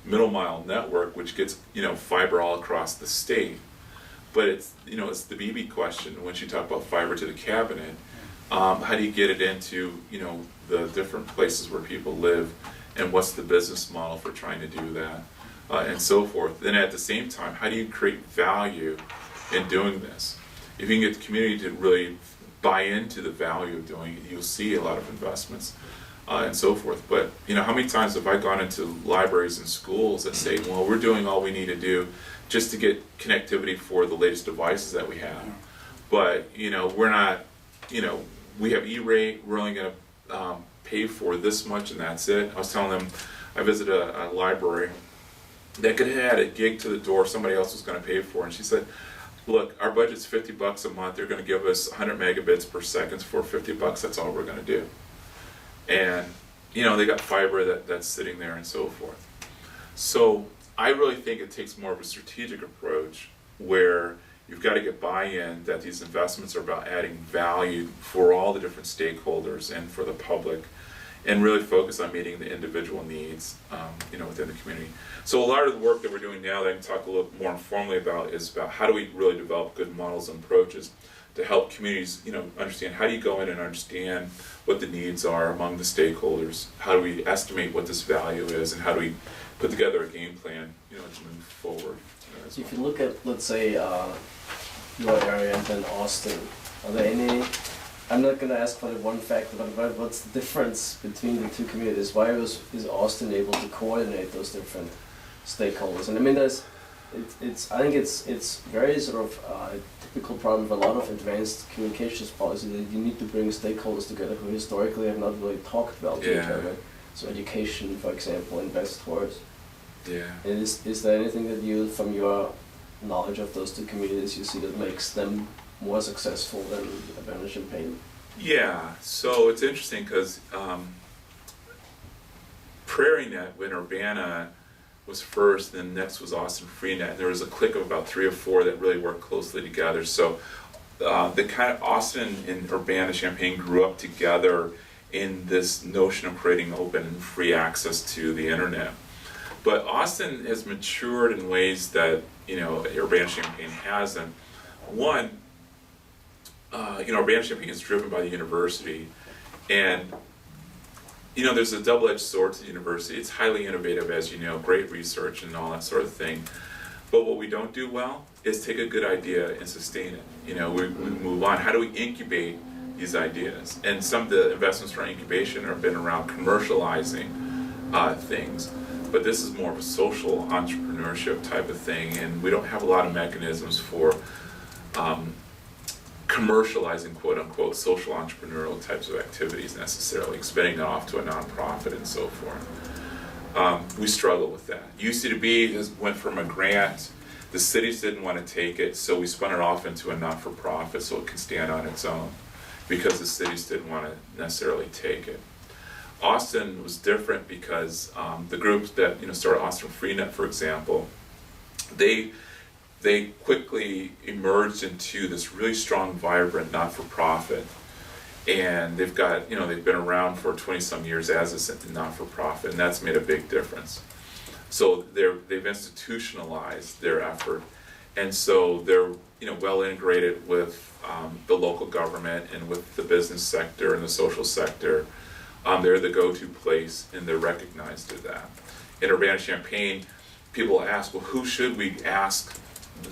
middle mile network which gets, you know, fiber all across the state. But it's, you know, it's the BB question once you talk about fiber to the cabinet. How do you get it into, you know, the different places where people live, and what's the business model for trying to do that, and so forth. Then at the same time, how do you create value in doing this? If you can get the community to really buy into the value of doing it, you'll see a lot of investments and so forth. But you know, how many times have I gone into libraries and schools that say, well, we're doing all we need to do just to get connectivity for the latest devices that we have, but you know, we're not, you know, we have E-rate, we're only going to pay for this much and that's it. I was telling them, I visited a library that could have had a gig to the door somebody else was going to pay for, and she said, look, our budget's $50 a month, they're going to give us 100 megabits per second for $50, that's all we're going to do. And you know, they got fiber that's sitting there and so forth. So I really think it takes more of a strategic approach where you've got to get buy-in that these investments are about adding value for all the different stakeholders and for the public, and really focus on meeting the individual needs, you know, within the community. So a lot of the work that we're doing now that I can talk a little more informally about is about how do we really develop good models and approaches to help communities, you know, understand how do you go in and understand what the needs are among the stakeholders, how do we estimate what this value is, and how do we put together a game plan, you know, to move forward. As If well. you look at, let's say, your area and then Austin, are there any, I'm not going to ask for the one factor, but what's the difference between the two communities? Why is Austin able to coordinate those different stakeholders? And I mean, I think it's very sort of a typical problem for a lot of advanced communications policy, that you need to bring stakeholders together who historically have not really talked well to each other. So education, for example, investors. Yeah. And is there anything that you, from your knowledge of those two communities, you see that makes them more successful than Urbana-Champaign? Yeah, so it's interesting because PrairieNet, when Urbana was first, then next was Austin FreeNet, and there was a clique of about 3 or 4 that really worked closely together. So the kind of Austin and Urbana-Champaign grew up together in this notion of creating open and free access to the internet. But Austin has matured in ways that, you know, Urbana-Champaign hasn't. One, you know, Urbana-Champaign is driven by the university, and you know, there's a double-edged sword to the university. It's highly innovative, as you know, great research and all that sort of thing. But what we don't do well is take a good idea and sustain it. You know, we move on. How do we incubate these ideas? And some of the investments for incubation have been around commercializing things. But this is more of a social entrepreneurship type of thing, and we don't have a lot of mechanisms for commercializing, quote-unquote, social entrepreneurial types of activities necessarily, spinning it off to a nonprofit and so forth. We struggle with that. UC2B went from a grant, the cities didn't want to take it, so we spun it off into a not-for-profit so it can stand on its own, because the cities didn't want to necessarily take it. Austin was different because the groups that, you know, started Austin FreeNet, for example, they quickly emerged into this really strong, vibrant, not-for-profit, and they've got, you know, they've been around for 20-some years as a not-for-profit, and that's made a big difference. So they've institutionalized their effort, and so they're, you know, well integrated with the local government and with the business sector and the social sector. They're the go-to place, and they're recognized as that. In Urbana-Champaign, people ask, well, who should we ask?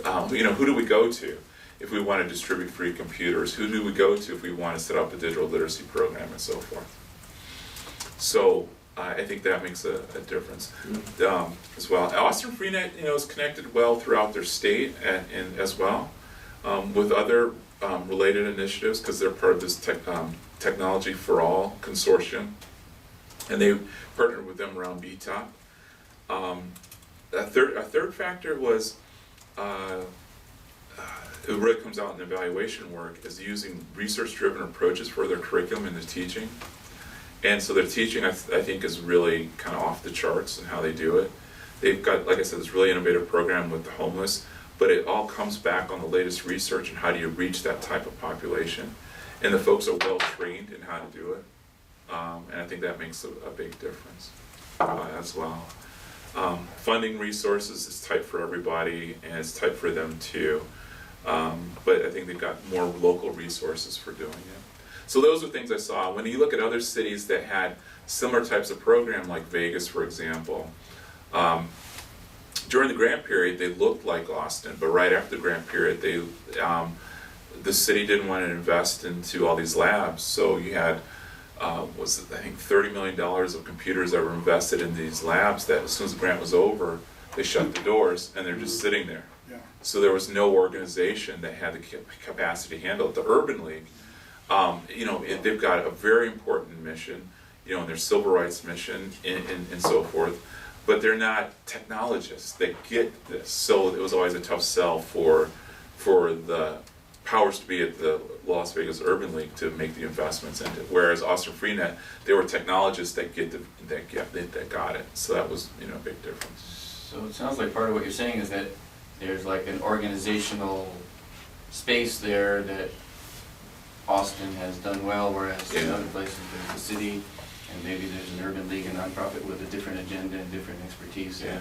Who do we go to if we want to distribute free computers? Who do we go to if we want to set up a digital literacy program and so forth? So I think that makes a difference as well. Austin Freenet, is connected well throughout their state and as well with other related initiatives, because they're part of this Technology for All consortium, and they partnered with them around BTOP. A third factor was it really comes out in evaluation work, is using research-driven approaches for their curriculum and their teaching. And so their teaching, I think, is really kind of off the charts in how they do it. They've got, like I said, this really innovative program with the homeless, but it all comes back on the latest research and how do you reach that type of population. And the folks are well trained in how to do it. And I think that makes a big difference as well. Funding resources is tight for everybody, and it's tight for them too. But I think they've got more local resources for doing it. So those are things I saw. When you look at other cities that had similar types of program, like Vegas, for example, during the grant period, they looked like Austin, but right after the grant period, the city didn't want to invest into all these labs. So you had, I think $30 million of computers that were invested in these labs that as soon as the grant was over, they shut the doors and they're just sitting there. Yeah. So there was no organization that had the capacity to handle it. The Urban League, they've got a very important mission, in their civil rights mission and so forth, but they're not technologists that get this. So it was always a tough sell for the powers to be at the Las Vegas Urban League to make the investments into it. Whereas Austin Freenet, they were technologists that got it. So that was a big difference. So it sounds like part of what you're saying is that there's like an organizational space there that Austin has done well, whereas in other places there's a city, and maybe there's an urban league, a nonprofit with a different agenda and different expertise. Yeah.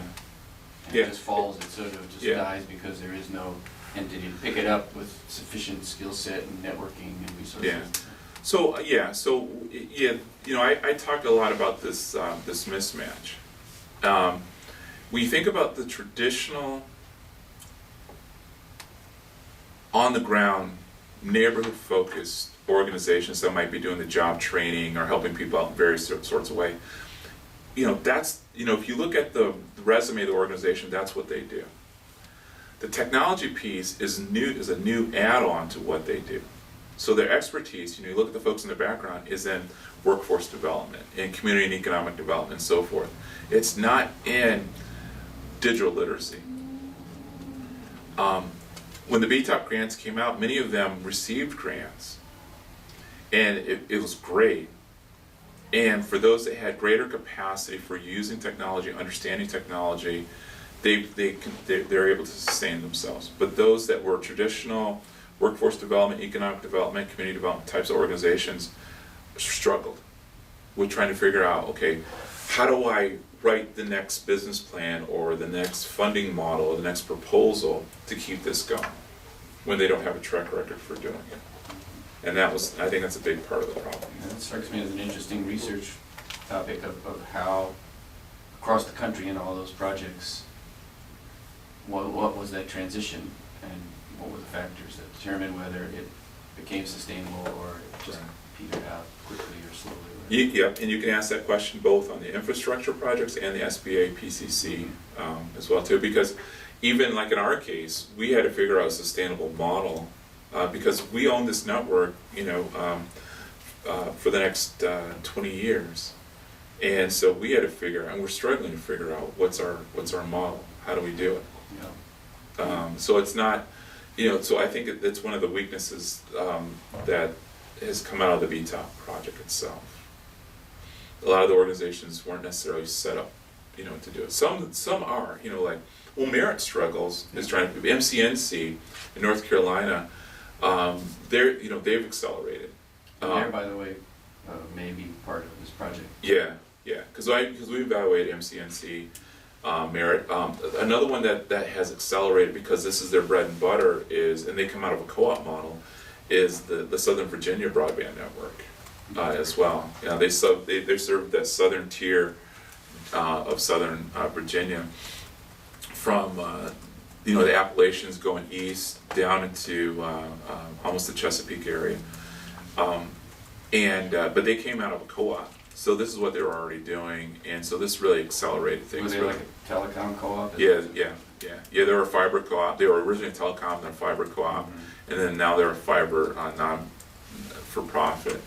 And it just falls, it sort of just dies because there is no entity to pick it up with sufficient skill set and networking and resources. Yeah. So I talked a lot about this this mismatch. When you think about the traditional on the ground neighborhood-focused organizations that might be doing the job training or helping people out in various sorts of ways, that's, if you look at the resume of the organization, that's what they do. The technology piece is a new add-on to what they do. So their expertise, you look at the folks in the background, is in workforce development, in community and economic development, and so forth. It's not in digital literacy. When the BTOP grants came out, many of them received grants, and it was great. And for those that had greater capacity for using technology, understanding technology, they're able to sustain themselves. But those that were traditional workforce development, economic development, community development types of organizations struggled with trying to figure out, okay, how do I write the next business plan or the next funding model or the next proposal to keep this going when they don't have a track record for doing it. And I think that's a big part of the problem. And that strikes me as an interesting research topic of how across the country in all those projects, what was that transition and what were the factors that determined whether it became sustainable or it just petered out quickly or slowly? And you can ask that question both on the infrastructure projects and the SBA PCC as well too, because even like in our case, we had to figure out a sustainable model because we own this network, for the next 20 years, and so we had to figure out, and we're struggling to figure out what's our model, how do we do it? So it's not, so I think it's one of the weaknesses that has come out of the BTOP project itself. A lot of the organizations weren't necessarily set up, to do it. Some are, Merit struggles is trying to, MCNC in North Carolina, they've accelerated. There, by the way, may be part of this project. Yeah, because we evaluated MCNC Merit. Another one that has accelerated because this is their bread and butter and they come out of a co-op model, is the Southern Virginia Broadband Network. as well. They serve that southern tier of southern Virginia, from the Appalachians going east down into almost the Chesapeake area, but they came out of a co-op. So this is what they were already doing, and so this really accelerated things. Were they like a telecom co-op? Yeah. They were a fiber co-op. They were originally a telecom, then a fiber co-op, and then now they're a fiber non-for-profit.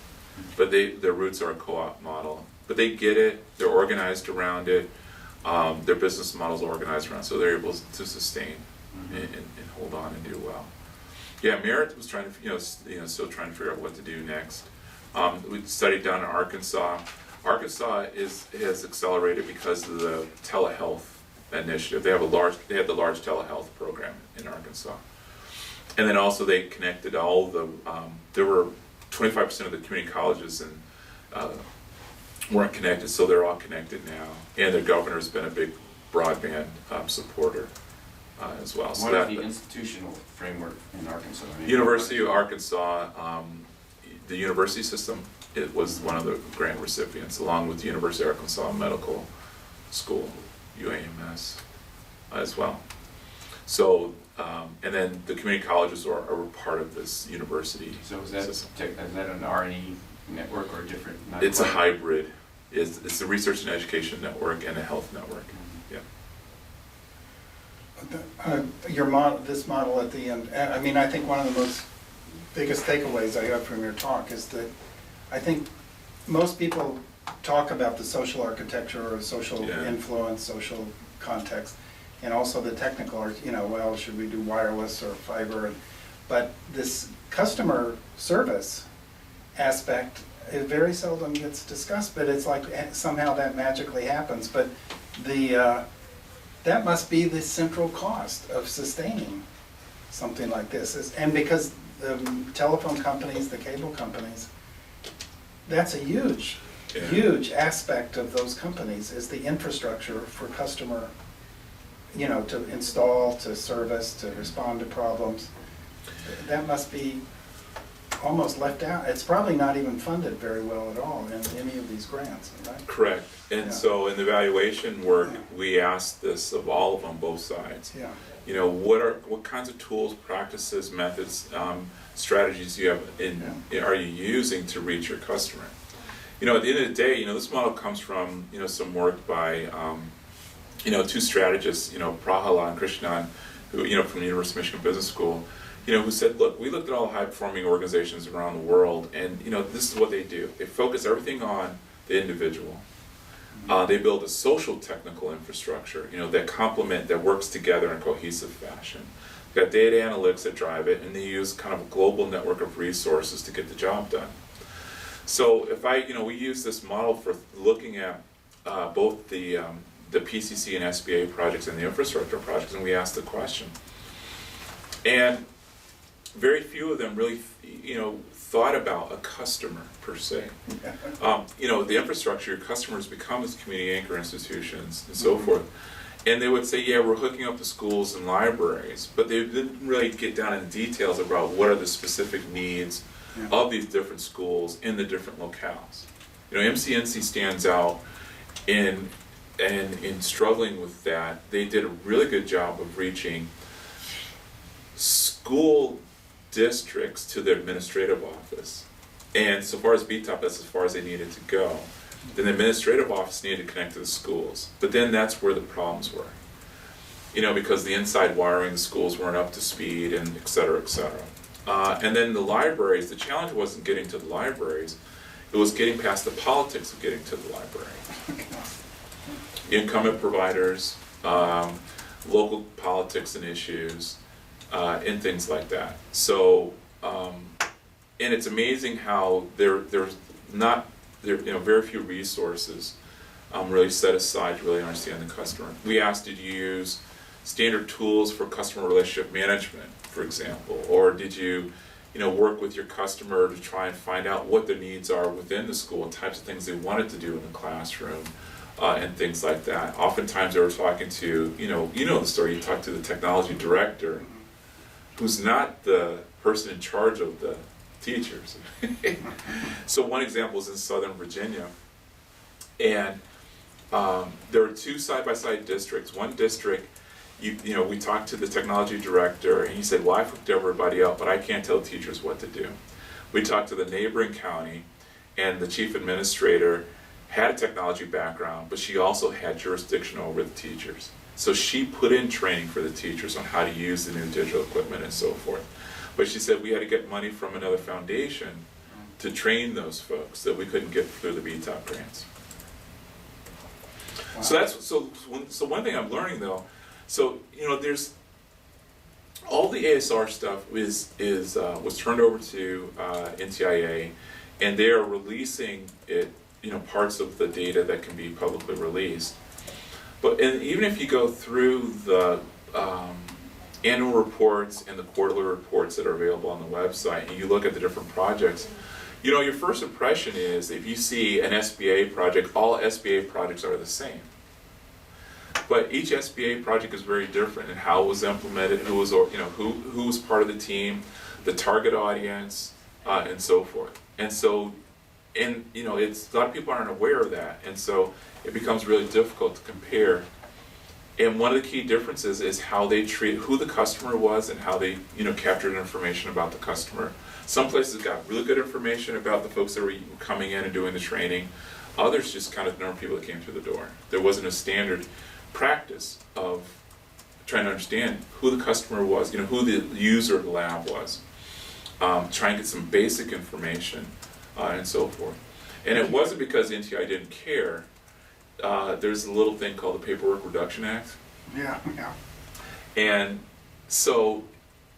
But their roots are a co-op model. But they get it. They're organized around it. Their business model's organized around it, so they're able to sustain and hold on and do well. Yeah, Merritt was trying to, still trying to figure out what to do next. We studied down in Arkansas. Arkansas has accelerated because of the telehealth initiative. They had the large telehealth program in Arkansas, and then also they connected all the. There were 25% of the community colleges and weren't connected, so they're all connected now. And their governor's been a big broadband supporter as well. What is the institutional framework in Arkansas? University of Arkansas, the university system, it was one of the grant recipients, along with the University of Arkansas Medical School, UAMS, as well. So, and then the community colleges are part of this university So is that an R&E network or different? It's a hybrid. It's a research and education network and a health network. Yeah. This model at the end, I mean, I think one of the biggest takeaways I got from your talk is that I think most people talk about the social architecture or social influence, social context, and also the technical, well, should we do wireless or fiber? But this customer service aspect, it very seldom gets discussed, but it's like somehow that magically happens. But that must be the central cost of sustaining something like this. And because the telephone companies, the cable companies, that's a huge aspect of those companies is the infrastructure for customer, to install, to service, to respond to problems. That must be almost left out. It's probably not even funded very well at all in any of these grants, right? Correct. And so in the evaluation work, we asked this of all of them, both sides. Yeah. What kinds of tools, practices, methods, strategies are you using to reach your customer? At the end of the day, this model comes from some work by two strategists, Prahala and Krishnan, who from the University of Michigan Business School, who said, look, we looked at all high-performing organizations around the world, and this is what they do. They focus everything on the individual. They build a social technical infrastructure, that works together in a cohesive fashion. They've got data analytics that drive it, and they use kind of a global network of resources to get the job done. So if we use this model for looking at both the PCC and SBA projects and the infrastructure projects, and we asked the question. And very few of them really, thought about a customer per se. The infrastructure, your customers become as community anchor institutions and so forth. And they would say, yeah, we're hooking up the schools and libraries, but they didn't really get down into details about what are the specific needs of these different schools in the different locales. MCNC stands out in struggling with that. They did a really good job of reaching school districts to their administrative office. And so far as BTOP, that's as far as they needed to go. Then the administrative office needed to connect to the schools. But then that's where the problems were. Because the inside wiring, the schools weren't up to speed, and et cetera, et cetera. And then the libraries, the challenge wasn't getting to the libraries, it was getting past the politics of getting to the library. Incumbent providers, local politics and issues, and things like that. So, and it's amazing how there's very few resources really set aside to really understand the customer. We asked, did you use standard tools for customer relationship management, for example, or did you work with your customer to try and find out what their needs are within the school and types of things they wanted to do in the classroom, and things like that. Oftentimes they were talking to, the story, you talk to the technology director, who's not the person in charge of the teachers. So one example is in Southern Virginia, and there are two side-by-side districts. One district, you know, we talked to the technology director, and he said, well, I've hooked everybody up, but I can't tell teachers what to do. We talked to the neighboring county, and the chief administrator had a technology background, but she also had jurisdiction over the teachers. So she put in training for the teachers on how to use the new digital equipment and so forth. But she said we had to get money from another foundation to train those folks that we couldn't get through the BTOP grants. Wow. So one thing I'm learning though, so you know, there's all the ASR stuff was turned over to NTIA, and they are releasing it, you know, parts of the data that can be publicly released. But even if you go through the annual reports and the quarterly reports that are available on the website, and you look at the different projects, you know, your first impression is if you see an SBA project, all SBA projects are the same. But each SBA project is very different in how it was implemented, who was part of the team, the target audience, and so forth. And so, you know, a lot of people aren't aware of that, and so it becomes really difficult to compare. And one of the key differences is how they treat who the customer was and how they, you know, captured information about the customer. Some places got really good information about the folks that were coming in and doing the training. Others just kind of normal people that came through the door. There wasn't a standard practice of trying to understand who the customer was, you know, who the user of the lab was. Try and get some basic information and so forth. And it wasn't because NTI didn't care. There's a little thing called the Paperwork Reduction Act. Yeah. And so,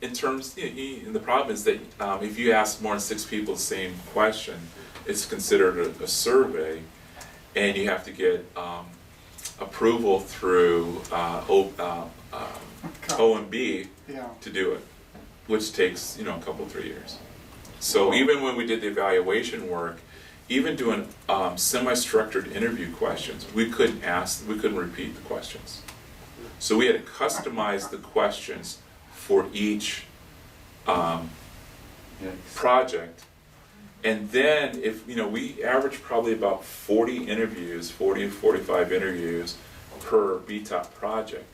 in terms, and the problem is that if you ask more than 6 people the same question, it's considered a survey, and you have to get approval through OMB to do it, which takes, you know, a couple, 3 years. So even when we did the evaluation work, even doing semi-structured interview questions, we couldn't repeat the questions. So we had to customize the questions for each project. And then if, you know, we averaged probably about 40 to 45 interviews per BTOP project.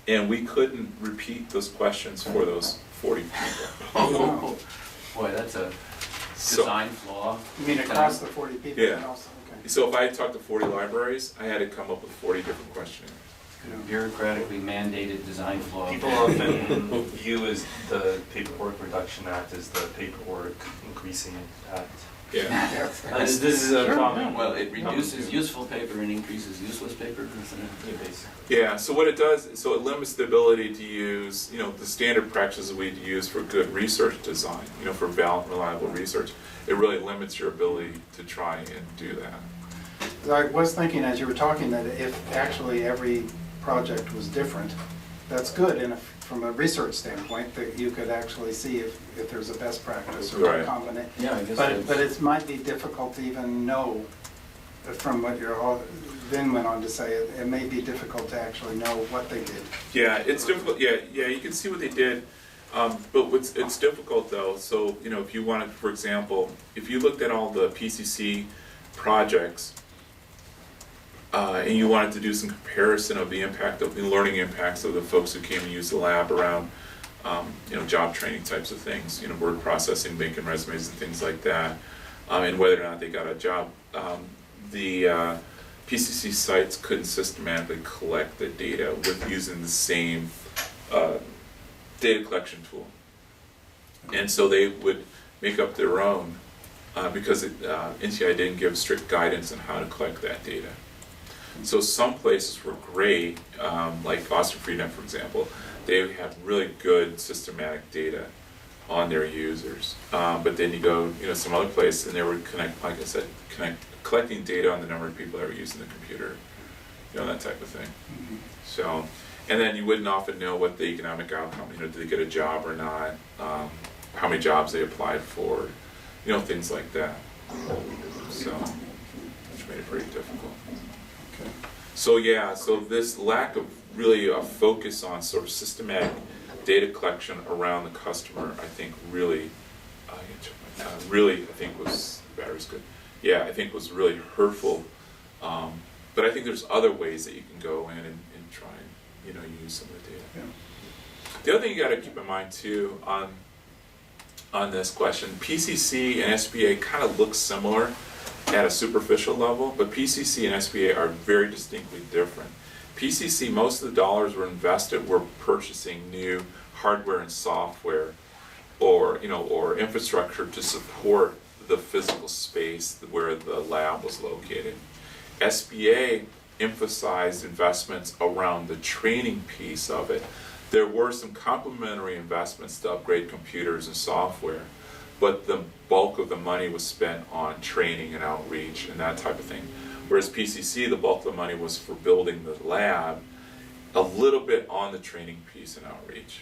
And we couldn't repeat those questions for those 40 people. Boy, that's a design flaw. You mean across the 40 people? Yeah. Also? Okay. So if I had talked to 40 libraries, I had to come up with 40 different questionnaires. Bureaucratically mandated design flaw. People often view as the Paperwork Reduction Act as the Paperwork Increasing Act. Yeah. This is a common. Well, it reduces useful paper and increases useless paper. Yeah, so what it does, so it limits the ability to use, you know, the standard practices we'd use for good research design, you know, for valid, reliable research. It really limits your ability to try and do that. I was thinking as you were talking that if actually every project was different, that's good from a research standpoint, that you could actually see if there's a best practice or a combination. Yeah, I guess But it might be difficult to even know from what you're then went on to say, it may be difficult to actually know what they did. Yeah, it's difficult. Yeah, you can see what they did, but it's difficult though. So, you know, if you wanted, for example, if you looked at all the PCC projects, and you wanted to do some comparison of the impact of the learning impacts of the folks who came and used the lab around, you know, job training types of things, you know, word processing, making resumes and things like that, and whether or not they got a job, the PCC sites couldn't systematically collect the data with using the same data collection tool, and so they would make up their own because NTI didn't give strict guidance on how to collect that data. So some places were great, like Austin FreeNet, for example. They had really good systematic data on their users. But then you go, you know, some other place, and they were like I said, collecting data on the number of people that were using the computer, you know, that type of thing. Mm-hmm. So, and then you wouldn't often know what the economic outcome, you know, did they get a job or not, how many jobs they applied for, you know, things like that. So, which made it pretty difficult. Okay. So yeah, so this lack of really a focus on sort of systematic data collection around the customer, I think really, I can check my really, I think was, the battery's good. Yeah, I think was really hurtful. But I think there's other ways that you can go in and try and, use some of the data. Yeah. The other thing you gotta keep in mind too, on this question, PCC and SBA kind of look similar at a superficial level, but PCC and SBA are very distinctly different. PCC, most of the dollars were invested were purchasing new hardware and software, or infrastructure to support the physical space where the lab was located. SBA emphasized investments around the training piece of it. There were some complementary investments to upgrade computers and software, but the bulk of the money was spent on training and outreach and that type of thing. Whereas PCC, the bulk of the money was for building the lab, a little bit on the training piece and outreach.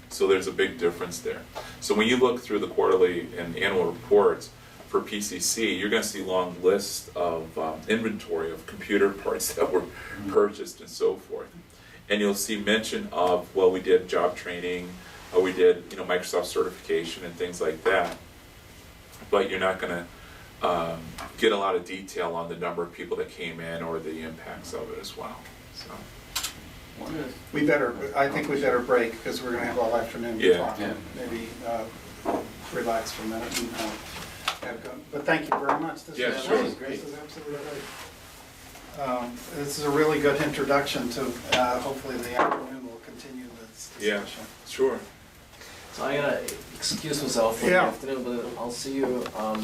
So there's a big difference there. So when you look through the quarterly and annual reports for PCC, you're going to see long lists of inventory of computer parts that were purchased and so forth. And you'll see mention of, well, we did job training, or we did Microsoft certification and things like that. But you're not going to get a lot of detail on the number of people that came in or the impacts of it as well. So. I think we better break because we're going to have all afternoon to Yeah. talk. Yeah. Maybe relax for a minute and but thank you very much. Yeah, was sure. great. This is absolutely great. This is a really good introduction to hopefully the afternoon will continue this Yeah, discussion. sure. So I'm gonna excuse myself for the Yeah. afternoon, but I'll see you